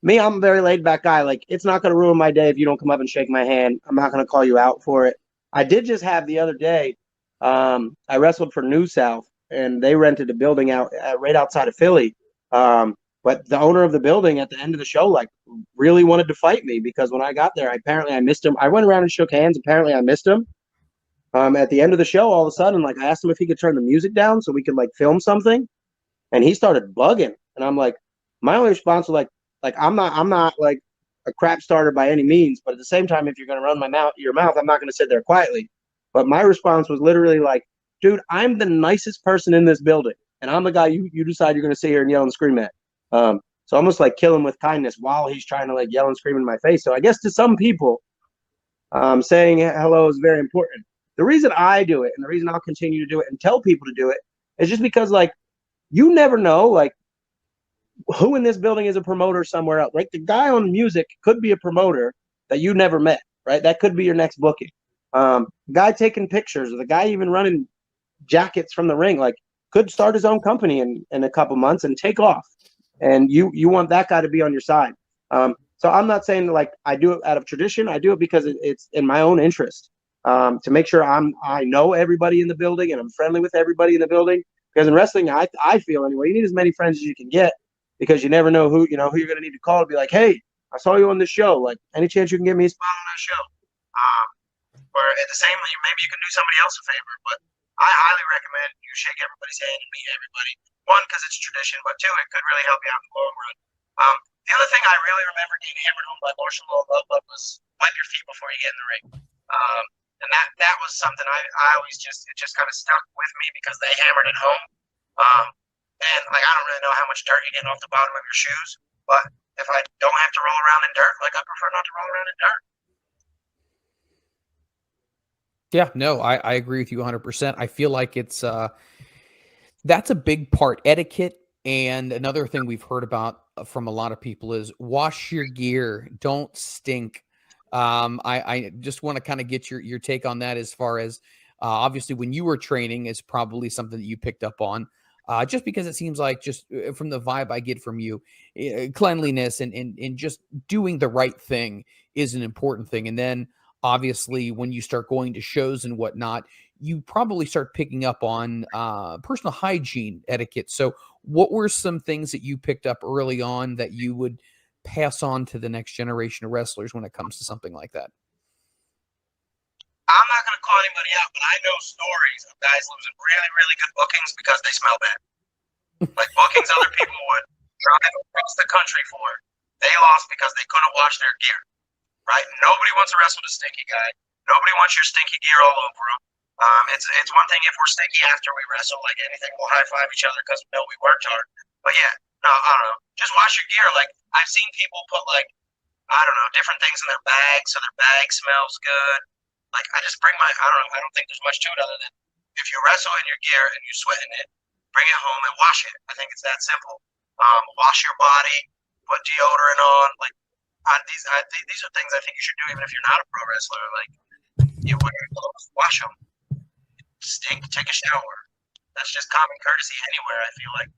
Speaker 4: Me, I'm a very laid back guy. Like, it's not going to ruin my day if you don't come up and shake my hand. I'm not going to call you out for it. I did just have the other day, I wrestled for New South, and they rented a building out right outside of Philly. But the owner of the building at the end of the show, like, really wanted to fight me because when I got there, apparently I missed him. I went around and shook hands. Apparently I missed him. At the end of the show, all of a sudden, like, I asked him if he could turn the music down so we could, like, film something, and he started bugging. And I'm like, my only response was like I'm not like a crap starter by any means, but at the same time, if you're gonna run your mouth, I'm not gonna sit there quietly. But my response was literally like, dude, I'm the nicest person in this building, and I'm the guy you decide you're gonna sit here and yell and scream at. So almost like kill him with kindness while he's trying to, like, yell and scream in my face. So I guess to some people, saying hello is very important. The reason I do it and the reason I'll continue to do it and tell people to do it is just because, like, you never know, like, who in this building is a promoter somewhere else. Like, the guy on music could be a promoter that you never met, right? That could be your next booking. Guy taking pictures, or the guy even running jackets from the ring, like, could start his own company in a couple months and take off. And you want that guy to be on your side. So I'm not saying, like, I do it out of tradition. I do it because it's in my own interest. To make sure I know everybody in the building and I'm friendly with everybody in the building. Because in wrestling, I feel anyway, you need as many friends as you can get, because you never know who you're going to need to call to be like, hey, I saw you on this show. Like, any chance you can give me a spot on that show? Or at the same time, maybe you can do somebody else a favor. But I highly recommend you shake everybody's hand and meet everybody. One, because it's tradition, but two, it could really help you out in the long run.
Speaker 5: The other thing I really remember being hammered home by Marshall Love was wipe your feet before you get in the ring. And that was something I always it just kind of stuck with me because they hammered it home. And like I don't really know how much dirt you get off the bottom of your shoes, but if I don't have to roll around in dirt, like I prefer not to roll around in dirt.
Speaker 2: Yeah, no, I agree with you 100%. I feel like it's that's a big part. Etiquette, and another thing we've heard about from a lot of people is wash your gear, don't stink. I just want to kind of get your take on that as far as obviously when you were training is probably something that you picked up on. Just because it seems like just from the vibe I get from you, cleanliness and just doing the right thing is an important thing. And then obviously when you start going to shows and whatnot, you probably start picking up on personal hygiene etiquette. So what were some things that you picked up early on that you would pass on to the next generation of wrestlers when it comes to something like that?
Speaker 5: I'm not going to call anybody out, but I know stories of guys losing really, really good bookings because they smell bad. Like bookings other people would drive across the country for. They lost because they couldn't wash their gear, right? Nobody wants to wrestle with a stinky guy. Nobody wants your stinky gear all over them. It's one thing if we're stinky after we wrestle, like anything, we'll high-five each other because we know we worked hard. But yeah, no, I don't know. Just wash your gear. Like, I've seen people put, like, I don't know, different things in their bag so their bag smells good. Like, I just bring I don't think there's much to it other than if you wrestle in your gear and you sweat in it, bring it home and wash it. I think it's that simple. Wash your body, put deodorant on. Like, these are things I think you should do even if you're not a pro wrestler. Like, you wear your clothes, wash them. Stink, take a shower. That's just common courtesy anywhere, I feel like.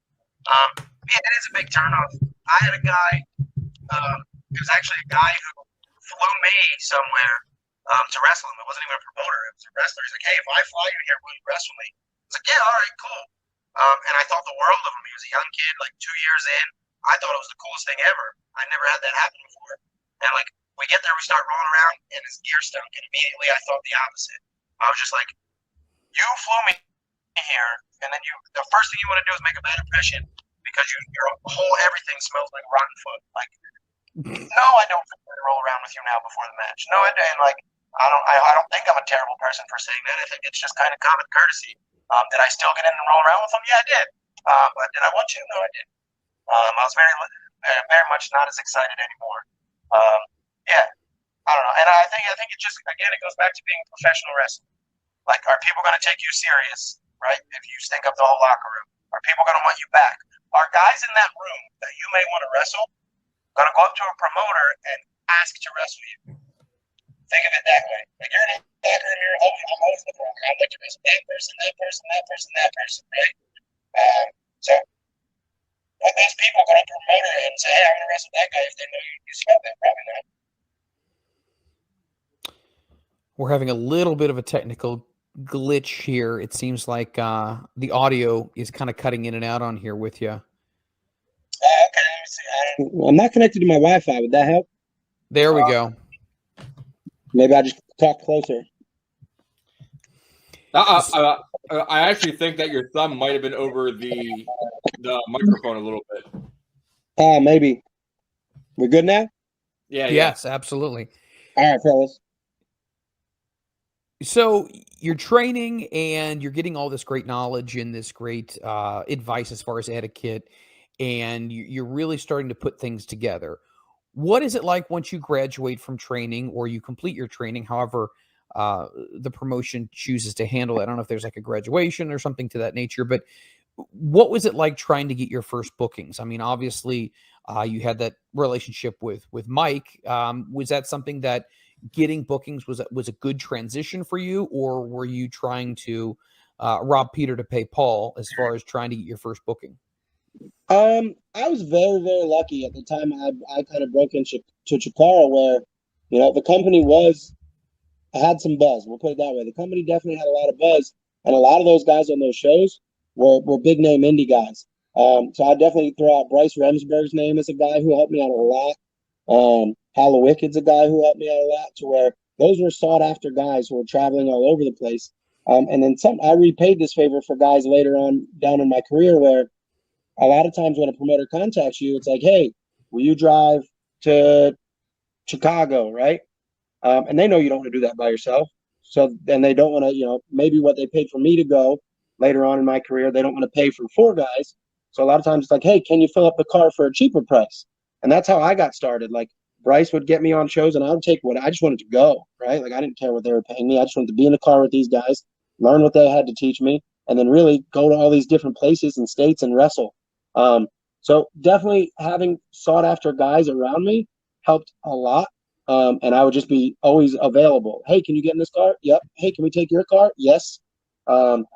Speaker 5: Yeah, it is a big turnoff. I had a guy, it was actually a guy who flew me somewhere to wrestle him. It wasn't even a promoter, it was a wrestler. He's like, hey, if I fly you here, will you wrestle me? I was like, yeah, all right, cool. And I thought the world of him. He was a young kid, like 2 years in. I thought it was the coolest thing ever. I never had that happen before. And like, we get there, we start rolling around, and his gear stunk. And immediately I thought the opposite. I was just like, you flew me here, and then the first thing you want to do is make a bad impression because your whole everything smells like rotten foot. Like, no, I don't roll around with you now before the match. No, I didn't. Like, I don't think I'm a terrible person for saying that. I think it's just kind of common courtesy. Did I still get in and roll around with them? Yeah, I did. But did I want to? No, I didn't. I was very much not as excited anymore. Yeah, I don't know. And I think it just, again, it goes back to being a professional wrestler. Like, are people going to take you serious, right, if you stink up the whole locker room? Are people going to want you back? Are guys in that room that you may want to wrestle going to go up to a promoter and ask to wrestle you? Think of it that way. Like, you're in a locker room here, I'm always the promoter. I'd like to wrestle that person, that person, that person, that person, right? So, would those people go to a promoter and say, hey, I'm going to wrestle that guy if they know you smell that? Probably not.
Speaker 2: We're having a little bit of a technical glitch here. It seems like the audio is kind of cutting in and out on here with you.
Speaker 5: Okay, let me see.
Speaker 4: I'm not connected to my Wi-Fi. Would that help?
Speaker 2: There we go.
Speaker 4: Maybe I just talk closer.
Speaker 3: I actually think that your thumb might have been over the microphone a little bit.
Speaker 4: Oh, maybe. We're good now?
Speaker 3: Yeah.
Speaker 2: Yes, absolutely.
Speaker 4: All right, fellas.
Speaker 2: So you're training and you're getting all this great knowledge and this great advice as far as etiquette, and you're really starting to put things together. What is it like once you graduate from training or you complete your training, however the promotion chooses to handle it? I don't know if there's like a graduation or something to that nature, but what was it like trying to get your first bookings? I mean, obviously you had that relationship with Mike. Was that something that getting bookings was a good transition for you, or were you trying to rob Peter to pay Paul as far as trying to get your first booking?
Speaker 4: I was very, very lucky at the time. I kind of broke into Chikara where, the company had some buzz. We'll put it that way. The company definitely had a lot of buzz, and a lot of those guys on those shows were big name indie guys. So I definitely throw out Bryce Remsburg's name as a guy who helped me out a lot. Hallowicked's a guy who helped me out a lot, to where those were sought after guys who were traveling all over the place. And then I repaid this favor for guys later on down in my career, where a lot of times when a promoter contacts you, it's like, hey, will you drive to Chicago, right? And they know you don't want to do that by yourself. So then they don't want to, maybe what they paid for me to go later on in my career, they don't want to pay for 4 guys. So a lot of times it's like, hey, can you fill up the car for a cheaper price? And that's how I got started. Like Bryce would get me on shows and I would take I just wanted to go, right? Like I didn't care what they were paying me. I just wanted to be in the car with these guys, learn what they had to teach me, and then really go to all these different places and states and wrestle. So definitely having sought after guys around me helped a lot. And I would just be always available. Hey, can you get in this car? Yep. Hey, can we take your car? Yes. And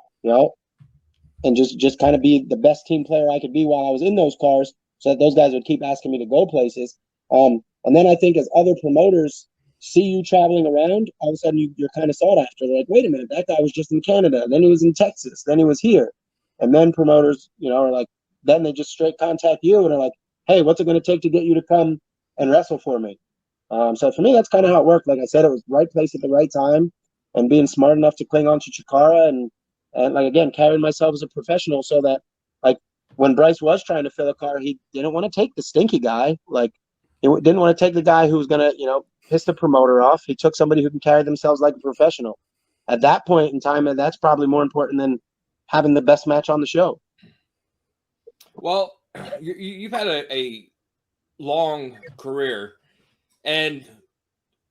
Speaker 4: just kind of be the best team player I could be while I was in those cars, so that those guys would keep asking me to go places. And then I think as other promoters see you traveling around, all of a sudden you're kind of sought after. They're like, wait a minute, that guy was just in Canada, then he was in Texas, then he was here. And then promoters, are like, then they just straight contact you and are like, hey, what's it going to take to get you to come and wrestle for me? So for me, that's kind of how it worked. Like I said, it was right place at the right time, and being smart enough to cling on to Chikara and like, again, carrying myself as a professional, so that like when Bryce was trying to fill a car, he didn't want to take the stinky guy. Like he didn't want to take the guy who was going to, piss the promoter off. He took somebody who can carry themselves like a professional. At that point in time, and that's probably more important than having the best match on the show.
Speaker 3: Well, you've had a long career. And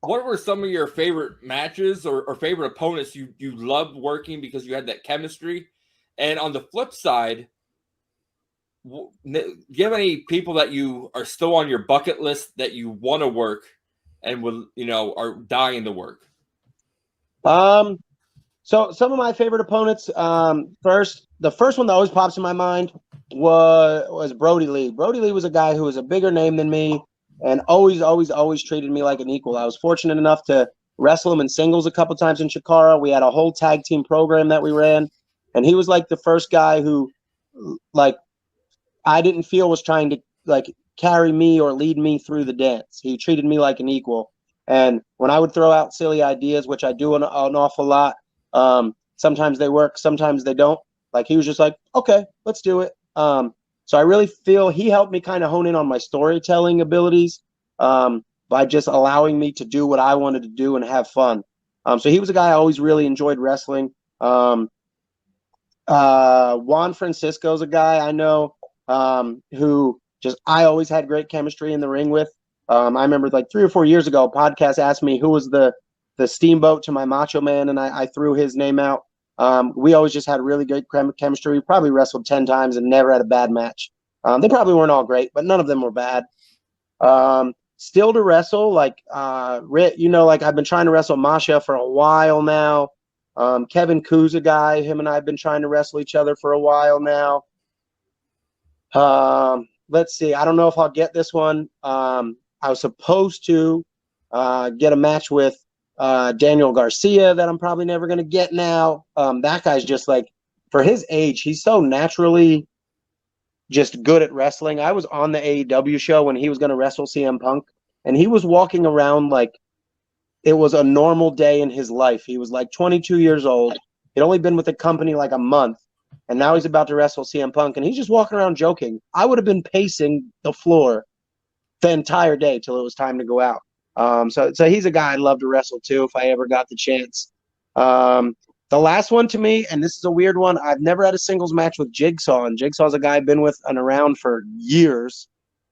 Speaker 3: what were some of your favorite matches or favorite opponents you loved working because you had that chemistry? And on the flip side, do you have any people that you are still on your bucket list that you want to work and are dying to work?
Speaker 4: So some of my favorite opponents, the first one that always pops in my mind was Brody Lee. Brody Lee was a guy who was a bigger name than me and always treated me like an equal. I was fortunate enough to wrestle him in singles a couple times in Chikara. We had a whole tag team program that we ran, and he was like the first guy who, like, I didn't feel was trying to like carry me or lead me through the dance. He treated me like an equal. And when I would throw out silly ideas, which I do an awful lot, sometimes they work, sometimes they don't. Like he was just like, okay, let's do it. So I really feel he helped me kind of hone in on my storytelling abilities by just allowing me to do what I wanted to do and have fun. So he was a guy I always really enjoyed wrestling. Juan Francisco's a guy I know who just I always had great chemistry in the ring with. I remember like 3 or 4 years ago, a podcast asked me who was the steamboat to my Macho Man, and I threw his name out. We always just had really great chemistry. We probably wrestled 10 times and never had a bad match. They probably weren't all great, but none of them were bad. Still to wrestle, like Ritt, like I've been trying to wrestle Masha for a while now. Kevin Koo's a guy. Him and I have been trying to wrestle each other for a while now. Let's see. I don't know if I'll get this one. I was supposed to get a match with Daniel Garcia that I'm probably never going to get now. That guy's just like, for his age, he's so naturally just good at wrestling. I was on the AEW show when he was going to wrestle CM Punk, and he was walking around like it was a normal day in his life. He was like 22 years old. He'd only been with the company like a month, and now he's about to wrestle CM Punk, and he's just walking around joking. I would have been pacing the floor the entire day till it was time to go out. So he's a guy I'd love to wrestle too if I ever got the chance. The last one to me, and this is a weird one, I've never had a singles match with Jigsaw, and Jigsaw's a guy I've been with and around for years.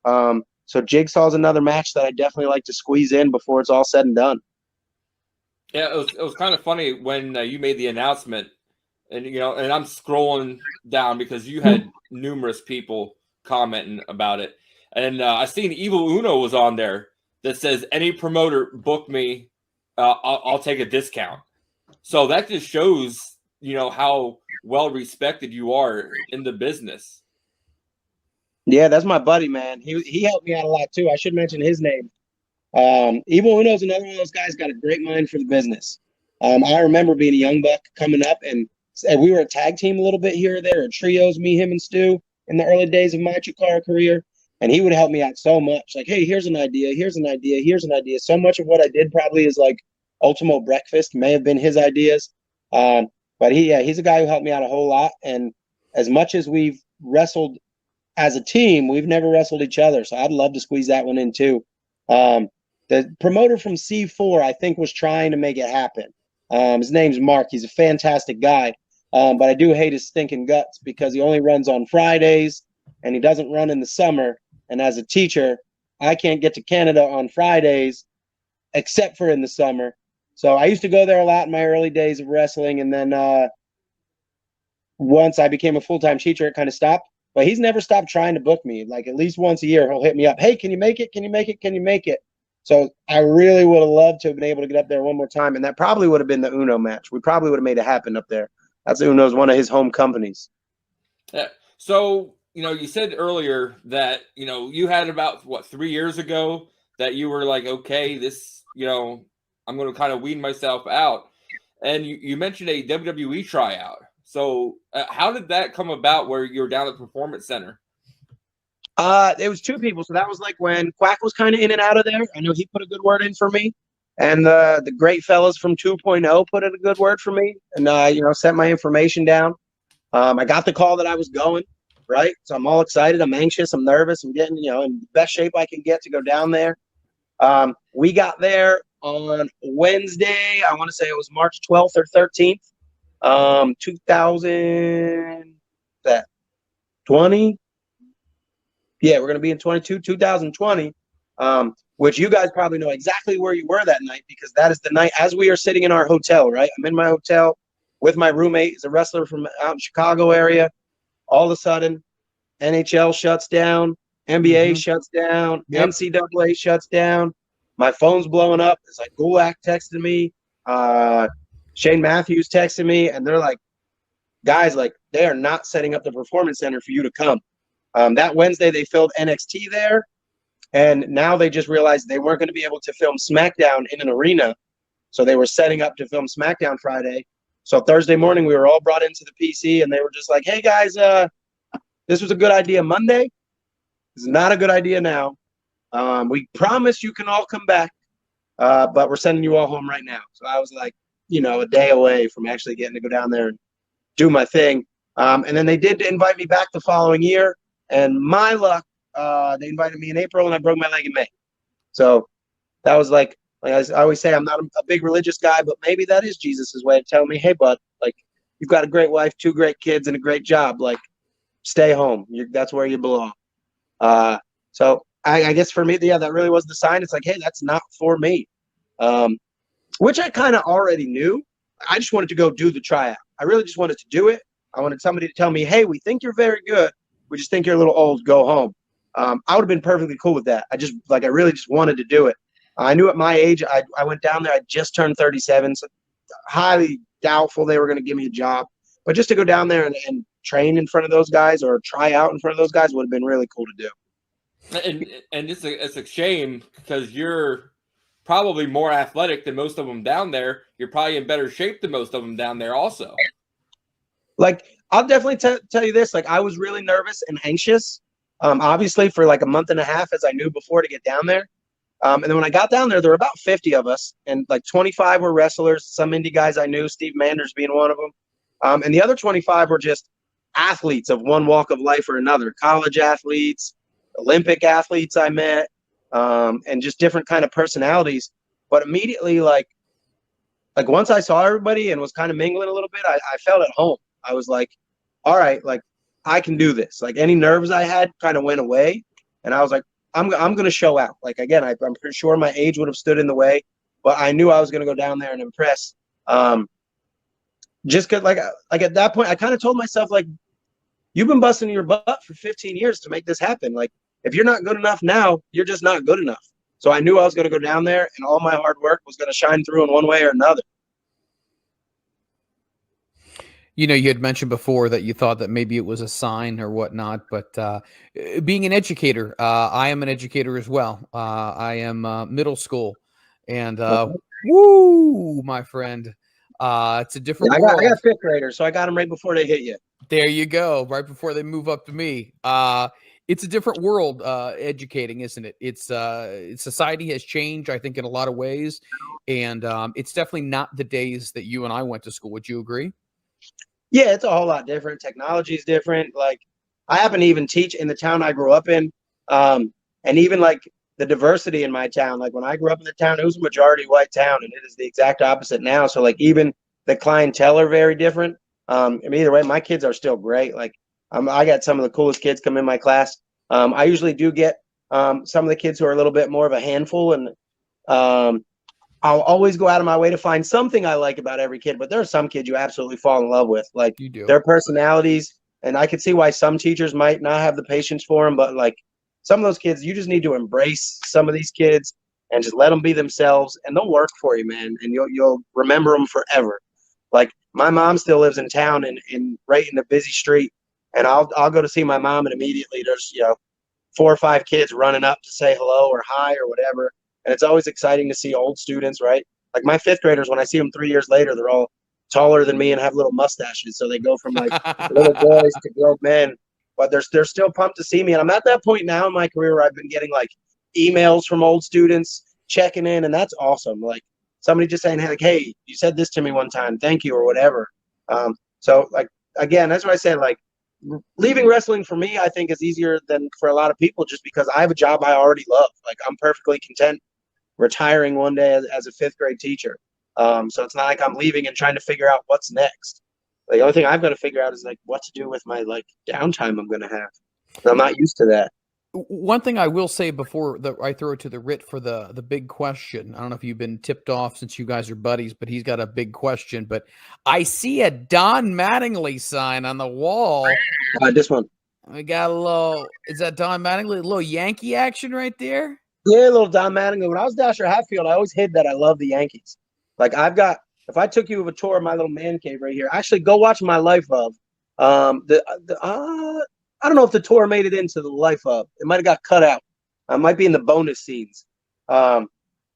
Speaker 4: So Jigsaw's another match that I definitely like to squeeze in before it's all said and done.
Speaker 3: Yeah, it was kind of funny when you made the announcement, and and I'm scrolling down because you had numerous people commenting about it, and I seen Evil Uno was on there that says any promoter book me, I'll take a discount. So that just shows, how well respected you are in the business.
Speaker 4: Yeah, that's my buddy, man. He helped me out a lot too. I should mention his name. Evil Uno's another one of those guys, got a great mind for the business. I remember being a young buck coming up, and we were a tag team a little bit here or there, or trios, me, him, and Stu, in the early days of my Chikara career. And he would help me out so much. Like, hey, here's an idea, here's an idea, here's an idea. So much of what I did probably is like Ultimo Breakfast may have been his ideas. But he's a guy who helped me out a whole lot. And as much as we've wrestled as a team, we've never wrestled each other, so I'd love to squeeze that one in too. The promoter from C4, I think, was trying to make it happen. His name's Mark. He's a fantastic guy, but I do hate his stinking guts because he only runs on Fridays and he doesn't run in the summer. And as a teacher, I can't get to Canada on Fridays except for in the summer. So I used to go there a lot in my early days of wrestling, and then once I became a full-time teacher, it kind of stopped. But he's never stopped trying to book me. Like at least once a year, he'll hit me up. Hey, can you make it? Can you make it? Can you make it? So I really would have loved to have been able to get up there one more time, and that probably would have been the Uno match. We probably would have made it happen up there. That's Uno's one of his home companies.
Speaker 3: Yeah. So, you said earlier that, you had about, 3 years ago that you were like, okay, this, I'm going to kind of wean myself out. And you mentioned a WWE tryout. So how did that come about where you were down at the Performance Center?
Speaker 4: It was two people. So that was like when Quack was kind of in and out of there. I know he put a good word in for me. And the great fellas from 2.0 put in a good word for me and, sent my information down. I got the call that I was going, right? So I'm all excited. I'm anxious. I'm nervous. I'm getting, in the best shape I can get to go down there. We got there on Wednesday. I want to say it was March 12th or 13th, 2020. Yeah, we're going to be in 2020, which you guys probably know exactly where you were that night because that is the night as we are sitting in our hotel, right? I'm in my hotel with my roommate. He's a wrestler from out in Chicago area. All of a sudden, NHL shuts down, NBA shuts down, NCAA shuts down. My phone's blowing up. It's like Gulak texted me, Shane Matthews texted me, and they're like, guys, like they are not setting up the Performance Center for you to come. That Wednesday, they filmed NXT there, and now they just realized they weren't going to be able to film SmackDown in an arena, so they were setting up to film SmackDown Friday. So Thursday morning, we were all brought into the PC, and they were just like, hey, guys, this was a good idea Monday. It's not a good idea now. We promise you can all come back, but we're sending you all home right now. So I was like, a day away from actually getting to go down there and do my thing. And then they did invite me back the following year. And my luck, they invited me in April, and I broke my leg in May. So that was like I always say, I'm not a big religious guy, but maybe that is Jesus's way of telling me, hey, bud, like you've got a great wife, 2 great kids, and a great job. Like, stay home. That's where you belong. So I guess for me, that really was the sign. It's like, hey, that's not for me, which I kind of already knew. I just wanted to go do the tryout. I really just wanted to do it. I wanted somebody to tell me, hey, we think you're very good. We just think you're a little old. Go home. I would have been perfectly cool with that. I really just wanted to do it. I knew at my age, I went down there. I just turned 37, so highly doubtful they were going to give me a job. But just to go down there and train in front of those guys or try out in front of those guys would have been really cool to do.
Speaker 3: And it's a shame because you're probably more athletic than most of them down there. You're probably in better shape than most of them down there also.
Speaker 4: Like, I'll definitely tell you this. Like, I was really nervous and anxious, obviously, for like a month and a half, as I knew before, to get down there. And then when I got down there were about 50 of us, and like 25 were wrestlers, some indie guys I knew, Steve Manders being one of them. And the other 25 were just athletes of one walk of life or another, college athletes, Olympic athletes I met, and just different kind of personalities. But immediately, like once I saw everybody and was kind of mingling a little bit, I felt at home. I was like, all right, like I can do this. Like any nerves I had kind of went away, and I was like, I'm going to show out. Like, again, I'm pretty sure my age would have stood in the way, but I knew I was going to go down there and impress. Just because, like at that point, I kind of told myself, like, you've been busting your butt for 15 years to make this happen. Like, if you're not good enough now, you're just not good enough. So I knew I was going to go down there, and all my hard work was going to shine through in one way or another.
Speaker 2: You had mentioned before that you thought that maybe it was a sign or whatnot, but being an educator, I am an educator as well. I am middle school, and woo, my friend, it's a different world.
Speaker 4: I got 5th graders, so I got them right before they hit you.
Speaker 2: There you go, right before they move up to me. It's a different world, educating, isn't it? It's society has changed, I think, in a lot of ways, and it's definitely not the days that you and I went to school. Would you agree?
Speaker 4: Yeah, it's a whole lot different. Technology is different. Like, I happen to even teach in the town I grew up in. And even like the diversity in my town, like when I grew up in the town, it was a majority white town, and it is the exact opposite now. So like even the clientele are very different. I mean, either way, my kids are still great. Like I got some of the coolest kids come in my class. I usually do get some of the kids who are a little bit more of a handful, and I'll always go out of my way to find something I like about every kid. But there are some kids you absolutely fall in love with, like
Speaker 2: You do.
Speaker 4: their personalities. And I could see why some teachers might not have the patience for them, but like some of those kids, you just need to embrace some of these kids and just let them be themselves, and they'll work for you, man. And you'll remember them forever. Like my mom still lives in town and right in the busy street, and I'll go to see my mom, and immediately there's 4 or 5 kids running up to say hello or hi or whatever. And it's always exciting to see old students, right? Like my 5th graders, when I see them 3 years later, they're all taller than me and have little mustaches. So they go from like little boys to grown men, but they're still pumped to see me. And I'm at that point now in my career where I've been getting like emails from old students checking in, and that's awesome. Like somebody just saying, hey, you said this to me one time, thank you, or whatever. So like, again, that's what I said, like leaving wrestling for me, I think is easier than for a lot of people, just because I have a job I already love. Like I'm perfectly content retiring one day as a 5th grade teacher. So it's not like I'm leaving and trying to figure out what's next. The only thing I've got to figure out is like what to do with my like downtime I'm going to have. And I'm not used to that.
Speaker 2: One thing I will say before I throw it to the Ritt for the big question. I don't know if you've been tipped off since you guys are buddies, but he's got a big question. But I see a Don Mattingly sign on the wall.
Speaker 4: This one.
Speaker 2: We got a little, is that Don Mattingly? A little Yankee action right there?
Speaker 4: Yeah, a little Don Mattingly. When I was Dasher Hatfield, I always hid that I love the Yankees. Like if I took you of a tour of my little man cave right here, actually go watch my Life of. I don't know if the tour made it into the Life of. It might have got cut out. It might be in the bonus scenes. Yeah,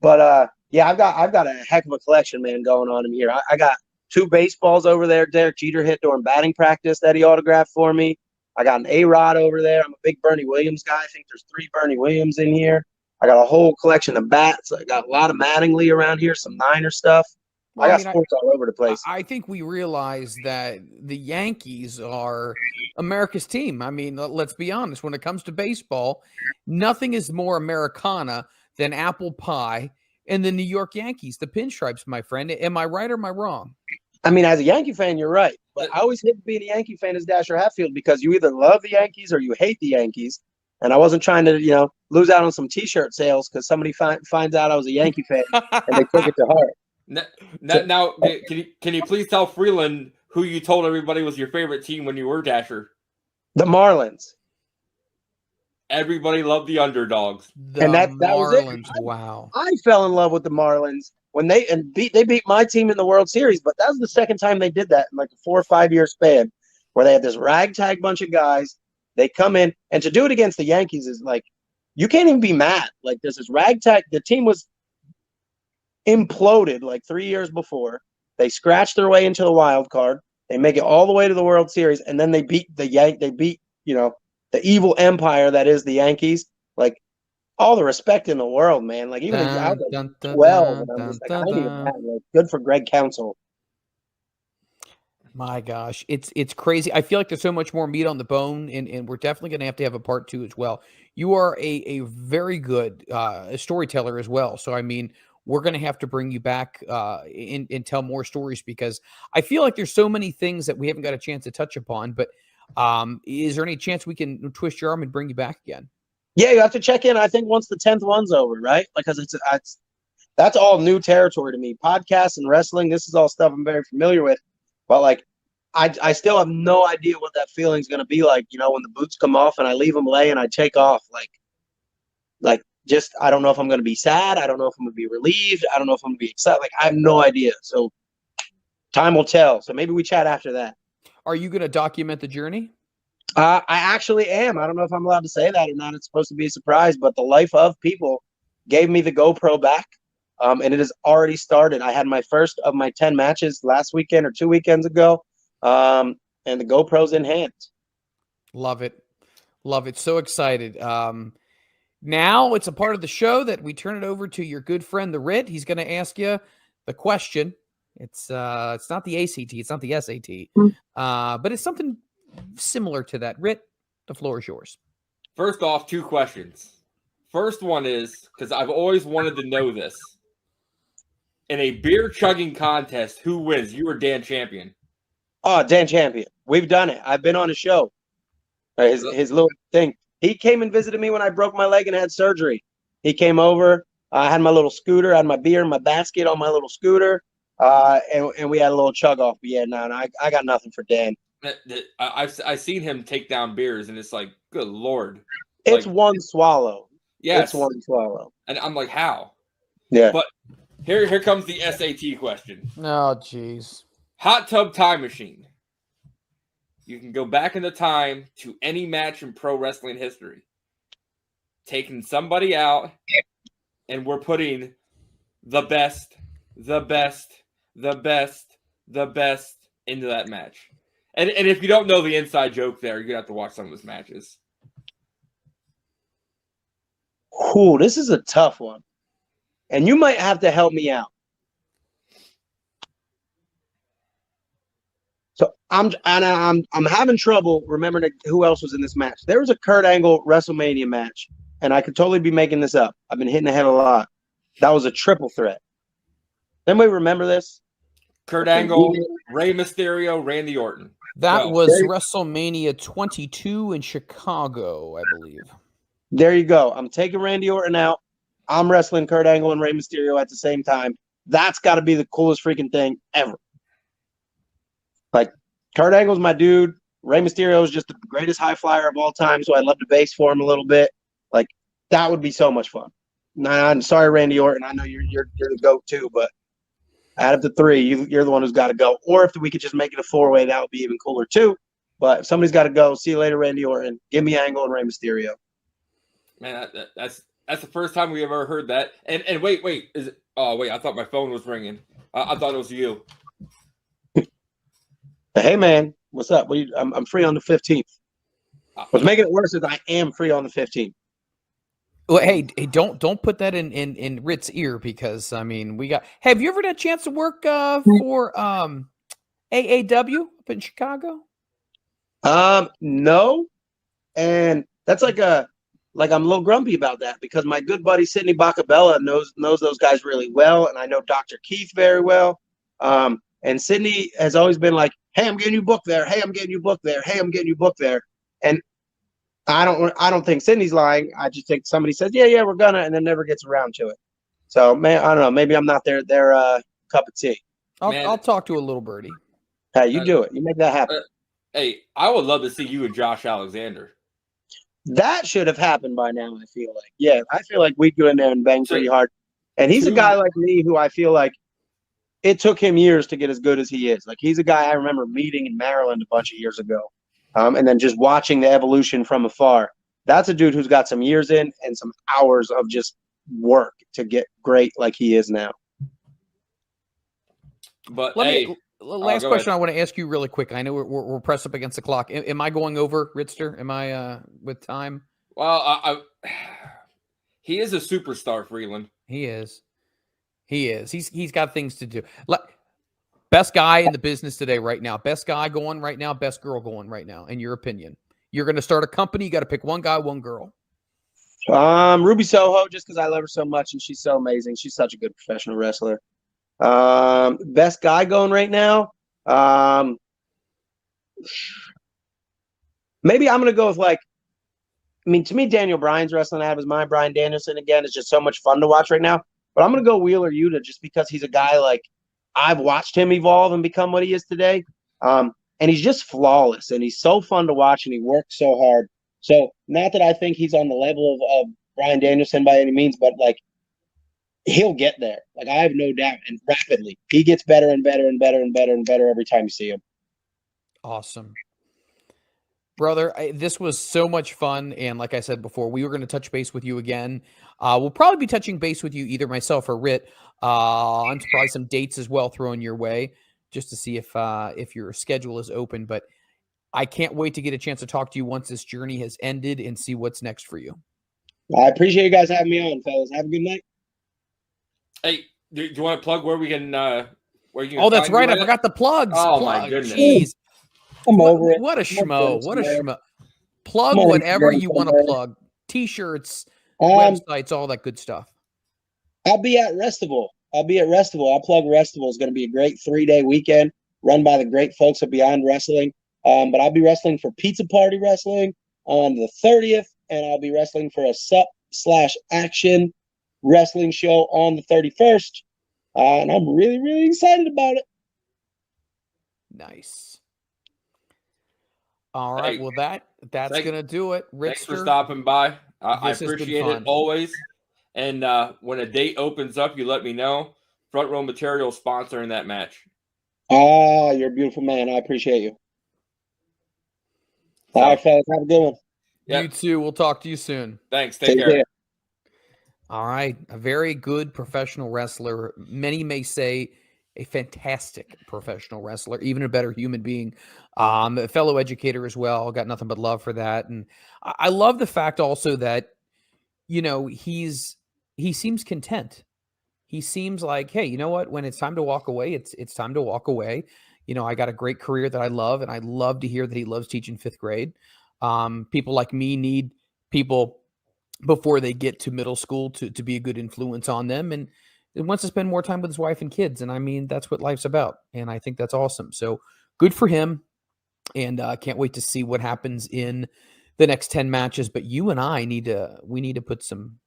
Speaker 4: I've got a heck of a collection, man, going on in here. I got 2 baseballs over there Derek Jeter hit during batting practice that he autographed for me. I got an A-Rod over there. I'm a big Bernie Williams guy. I think there's 3 Bernie Williams in here. I got a whole collection of bats. I got a lot of Mattingly around here, some Niner stuff.
Speaker 2: Well,
Speaker 4: I got sports all over the place.
Speaker 2: I think we realize that the Yankees are America's team. I mean, let's be honest. When it comes to baseball, nothing is more Americana than apple pie and the New York Yankees, the pinstripes, my friend. Am I right or am I wrong?
Speaker 4: I mean, as a Yankee fan, you're right. But I always hate being a Yankee fan as Dasher Hatfield, because you either love the Yankees or you hate the Yankees. And I wasn't trying to, lose out on some T-shirt sales because somebody finds out I was a Yankee fan and they took it to heart.
Speaker 3: Now, can you please tell Freland who you told everybody was your favorite team when you were Dasher?
Speaker 4: The Marlins.
Speaker 3: Everybody loved the underdogs.
Speaker 2: The
Speaker 4: that was it.
Speaker 2: Marlins, wow.
Speaker 4: I fell in love with the Marlins when they beat my team in the World Series, but that was the second time they did that in like a 4 or 5 year span, where they had this ragtag bunch of guys. They come in, and to do it against the Yankees is like, you can't even be mad. Like there's this ragtag. The team was imploded like 3 years before. They scratched their way into the wild card. They make it all the way to the World Series, and then they beat the evil empire that is the Yankees. Like all the respect in the world, man. Like even I was like 12, and I'm just like, I ain't even mad. Like, good for Greg Counsell.
Speaker 2: My gosh, it's crazy. I feel like there's so much more meat on the bone, and we're definitely going to have a part 2 as well. You are a very good storyteller as well. So, I mean, we're going to have to bring you back and tell more stories, because I feel like there's so many things that we haven't got a chance to touch upon. But is there any chance we can twist your arm and bring you back again?
Speaker 4: Yeah, you have to check in. I think once the 10th one's over, right? Because that's all new territory to me. Podcasts and wrestling, this is all stuff I'm very familiar with. But like, I still have no idea what that feeling's going to be like, when the boots come off and I leave them lay and I take off. Like just, I don't know if I'm going to be sad. I don't know if I'm going to be relieved. I don't know if I'm going to be excited. Like, I have no idea. So time will tell. So maybe we chat after that.
Speaker 2: Are you going to document the journey?
Speaker 4: I actually am. I don't know if I'm allowed to say that or not. It's supposed to be a surprise, but the Life of people gave me the GoPro back. And it has already started. I had my first of my 10 matches last weekend or 2 weekends ago. And the GoPro's in hand.
Speaker 2: Love it. Love it. So excited. Now it's a part of the show that we turn it over to your good friend, the Ritt. He's going to ask you the question. It's not the ACT. It's not the SAT. But it's something similar to that. Ritt, The floor is yours.
Speaker 3: First off, 2 questions. First one is, because I've always wanted to know this. In a beer chugging contest, who wins? You or Dan Champion?
Speaker 4: Oh, Dan Champion. We've done it. I've been on a show. His little thing. He came and visited me when I broke my leg and had surgery. He came over. I had my little scooter. I had my beer in my basket on my little scooter. And we had a little chug off. But yeah, no, I got nothing for Dan.
Speaker 3: I've seen him take down beers, and it's like, good Lord.
Speaker 4: It's
Speaker 3: like,
Speaker 4: one swallow.
Speaker 3: Yes.
Speaker 4: It's one swallow.
Speaker 3: And I'm like, how?
Speaker 4: Yeah.
Speaker 3: But here comes the SAT question.
Speaker 2: Oh, jeez.
Speaker 3: Hot tub time machine. You can go back in the time to any match in pro wrestling history. Taking somebody out, and we're putting the best into that match. And if you don't know the inside joke there, you're going to have to watch some of those matches.
Speaker 4: Ooh, this is a tough one. And you might have to help me out. So I'm having trouble remembering who else was in this match. There was a Kurt Angle WrestleMania match, and I could totally be making this up. I've been hitting the head a lot. That was a triple threat. Anybody remember this?
Speaker 3: Kurt Angle, Rey Mysterio, Randy Orton.
Speaker 2: That was WrestleMania 22 in Chicago, I believe.
Speaker 4: There you go. I'm taking Randy Orton out. I'm wrestling Kurt Angle and Rey Mysterio at the same time. That's got to be the coolest freaking thing ever. Like, Kurt Angle's my dude. Rey Mysterio is just the greatest high flyer of all time, so I'd love to base for him a little bit. Like, that would be so much fun. Nah, I'm sorry, Randy Orton. I know you're the GOAT too, but out of the 3, you're the one who's got to go. Or if we could just make it a 4-way, that would be even cooler too. But if somebody's got to go, see you later, Randy Orton. Give me Angle and Rey Mysterio.
Speaker 3: Man, that's the first time we ever heard that. And wait, is it? Oh wait, I thought my phone was ringing. I thought it was you.
Speaker 4: Hey man, what's up? I'm free on the 15th. What's making it worse is I am free on the 15th.
Speaker 2: Well, hey, don't put that in Ritt's ear, because I mean have you ever had a chance to work for AAW up in Chicago?
Speaker 4: No. And that's like I'm a little grumpy about that, because my good buddy Sidney Bacabella knows those guys really well, and I know Dr. Keith very well. And Sidney has always been like, hey, I'm getting you booked there. Hey, I'm getting you booked there. Hey, I'm getting you booked there. And I don't think Sidney's lying. I just think somebody says, yeah, we're gonna, and then never gets around to it. So, man, I don't know. Maybe I'm not their cup of tea.
Speaker 2: I'll talk to a little birdie.
Speaker 4: Hey, you do it. You make that happen.
Speaker 3: Hey, I would love to see you and Josh Alexander.
Speaker 4: That should have happened by now, I feel like. Yeah, I feel like we'd go in there and bang pretty hard. And he's a guy like me who I feel like it took him years to get as good as he is. Like, he's a guy I remember meeting in Maryland a bunch of years ago. And then just watching the evolution from afar. That's a dude who's got some years in and some hours of just work to get great like he is now.
Speaker 3: But
Speaker 2: last question
Speaker 3: ahead.
Speaker 2: I want to ask you really quick. I know we're pressed up against the clock. Am I going over, Ritster? Am I with time?
Speaker 3: Well, he is a superstar, Freland.
Speaker 2: He is. He's got things to do. Best guy in the business today, right now. Best guy going right now. Best girl going right now. In your opinion, you're going to start a company. You got to pick one guy, one girl.
Speaker 4: Ruby Soho, just because I love her so much and she's so amazing. She's such a good professional wrestler. Best guy going right now. Maybe I'm going to go with to me, Daniel Bryan's wrestling out of his mind. Bryan Danielson, again, is just so much fun to watch right now. But I'm going to go Wheeler Yuta just because he's a guy I've watched him evolve and become what he is today. And he's just flawless, and he's so fun to watch, and he works so hard. So not that I think he's on the level of Bryan Danielson by any means, but he'll get there. I have no doubt, and rapidly. He gets better and better and better and better and better every time you see him.
Speaker 2: Awesome. Brother, this was so much fun, and like I said before, we were going to touch base with you again. We'll probably be touching base with you, either myself or Ritt, on probably some dates as well thrown your way, just to see if your schedule is open. But I can't wait to get a chance to talk to you once this journey has ended and see what's next for you.
Speaker 4: I appreciate you guys having me on, fellas. Have a good night.
Speaker 3: Hey, do you want to plug where we can? Where you?
Speaker 2: Oh, that's right. I forgot the plugs.
Speaker 3: Oh my goodness.
Speaker 2: Jeez.
Speaker 4: I'm over it.
Speaker 2: What a schmo. What a schmo. Plug
Speaker 4: Come on,
Speaker 2: whatever
Speaker 4: Instagram
Speaker 2: you want to
Speaker 4: somewhere.
Speaker 2: plug. T-shirts,
Speaker 4: Um,
Speaker 2: websites, all that good stuff.
Speaker 4: I'll be at Restival. I'll plug Restival. It's going to be a great 3-day weekend run by the great folks at Beyond Wrestling. But I'll be wrestling for Pizza Party Wrestling on the 30th, and I'll be wrestling for a Sup/Action wrestling show on the 31st. And I'm really, really excited about it.
Speaker 2: Nice. All right.
Speaker 3: Hey,
Speaker 2: Well, that's going to do it.
Speaker 3: Thanks for
Speaker 2: Rickster,
Speaker 3: stopping by. I
Speaker 2: this has been
Speaker 3: appreciate it
Speaker 2: fun.
Speaker 3: always. And when a date opens up, you let me know. Front Row Material sponsoring that match.
Speaker 4: You're a beautiful man. I appreciate you.
Speaker 3: So,
Speaker 4: all right, fellas. Have a good one.
Speaker 3: Yep.
Speaker 2: You too. We'll talk to you soon.
Speaker 3: Thanks. Take care.
Speaker 2: All right. A very good professional wrestler. Many may say a fantastic professional wrestler, even a better human being. A fellow educator as well. Got nothing but love for that. And I love the fact also that, you know, he seems content. He seems like, hey, you know what? When it's time to walk away, it's time to walk away. You know, I got a great career that I love, and I love to hear that he loves teaching 5th grade. People like me need people before they get to middle school to be a good influence on them, and wants to spend more time with his wife and kids. And I mean, that's what life's about, and I think that's awesome. So good for him, and can't wait to see what happens in the next 10 matches. But you and I need to put some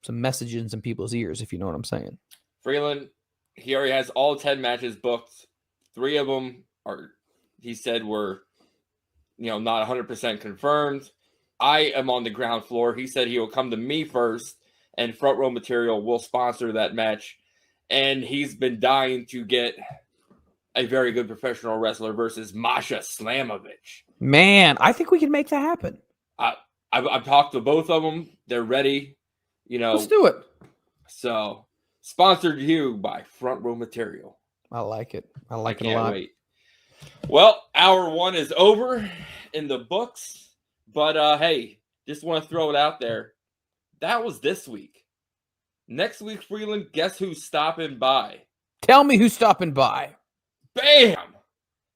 Speaker 2: message in some people's ears, if you know what I'm saying.
Speaker 3: Freeland, he already has all 10 matches booked. 3 of them he said were, not 100% confirmed. I am on the ground floor. He said he will come to me first, and Front Row Material will sponsor that match. And he's been dying to get a very good professional wrestler versus Masha Slamovich.
Speaker 2: Man, I think we can make that happen.
Speaker 3: I've talked to both of them. They're ready.
Speaker 2: Let's do it.
Speaker 3: So, sponsored you by Front Row Material.
Speaker 2: I like it. I like it a lot.
Speaker 3: Wait. Well, hour 1 is over in the books, but hey, just want to throw it out there. That was this week. Next week, Freeland, guess who's stopping by?
Speaker 2: Tell me who's stopping by.
Speaker 3: Bam!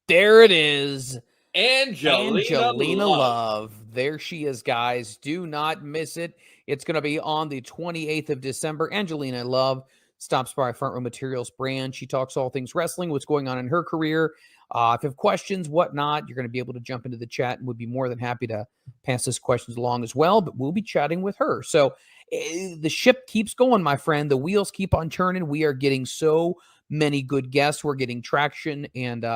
Speaker 2: There it is.
Speaker 3: Angelina
Speaker 2: Love. There she is, guys. Do not miss it. It's going to be on the 28th of December. Angelina Love stops by Front Row Materials brand. She talks all things wrestling, what's going on in her career. If you have questions, whatnot, you're going to be able to jump into the chat, and we'd be more than happy to pass those questions along as well. But we'll be chatting with her. So the ship keeps going, my friend. The wheels keep on turning. We are getting so many good guests. We're getting traction. And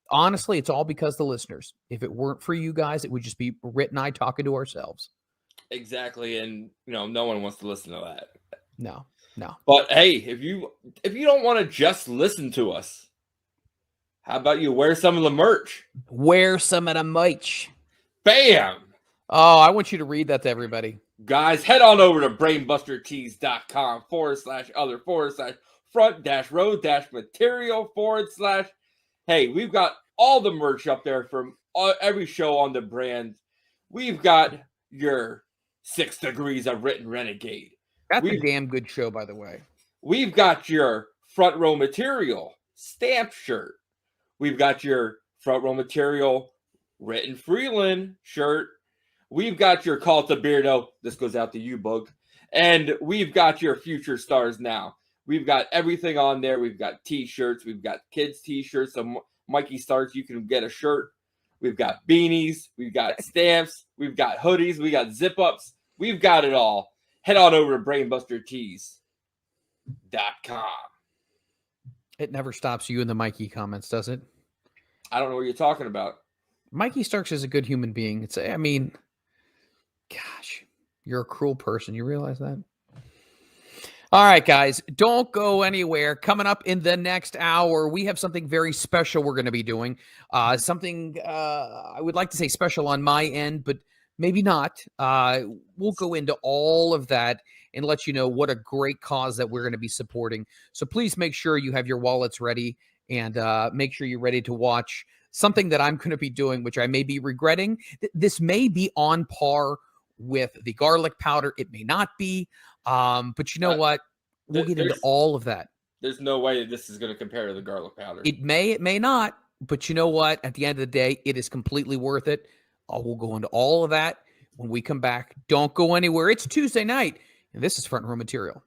Speaker 2: honestly, it's all because of the listeners. If it weren't for you guys, it would just be Ritt and I talking to ourselves.
Speaker 3: Exactly. And, no one wants to listen to that.
Speaker 2: No.
Speaker 3: But hey, if you don't want to just listen to us, how about you wear some of the merch?
Speaker 2: Wear some of the merch.
Speaker 3: Bam!
Speaker 2: Oh, I want you to read that to everybody.
Speaker 3: Guys, head on over to brainbustertees.com/other/front-row-material/ Hey, we've got all the merch up there from every show on the brand. We've got your 6 Degrees of Written Renegade.
Speaker 2: That's a damn good show, by the way.
Speaker 3: We've got your Front Row Material stamp shirt. We've got your Front Row Material Ritt and Freland shirt. We've got your Call to Beardo. This goes out to you, Bug. And we've got your Future Stars Now. We've got everything on there. We've got T-shirts. We've got kids' T-shirts. So Mikey Starks, you can get a shirt. We've got beanies. We've got stamps. We've got hoodies. We got zip-ups. We've got it all. Head on over to brainbustertees.com.
Speaker 2: It never stops you in the Mikey comments, does it?
Speaker 3: I don't know what you're talking about.
Speaker 2: Mikey Starks is a good human being. Gosh, you're a cruel person. You realize that? All right, guys, don't go anywhere. Coming up in the next hour, we have something very special we're going to be doing. Something I would like to say special on my end, but maybe not. We'll go into all of that and let you know what a great cause that we're going to be supporting. So please make sure you have your wallets ready and make sure you're ready to watch something that I'm going to be doing, which I may be regretting. This may be on par with the garlic powder. It may not be. But you know what? We'll get into all of that.
Speaker 3: There's no way this is going to compare to the garlic powder.
Speaker 2: It may not. But you know what? At the end of the day, it is completely worth it. We'll go into all of that when we come back. Don't go anywhere. It's Tuesday night, and this is Front Row Material.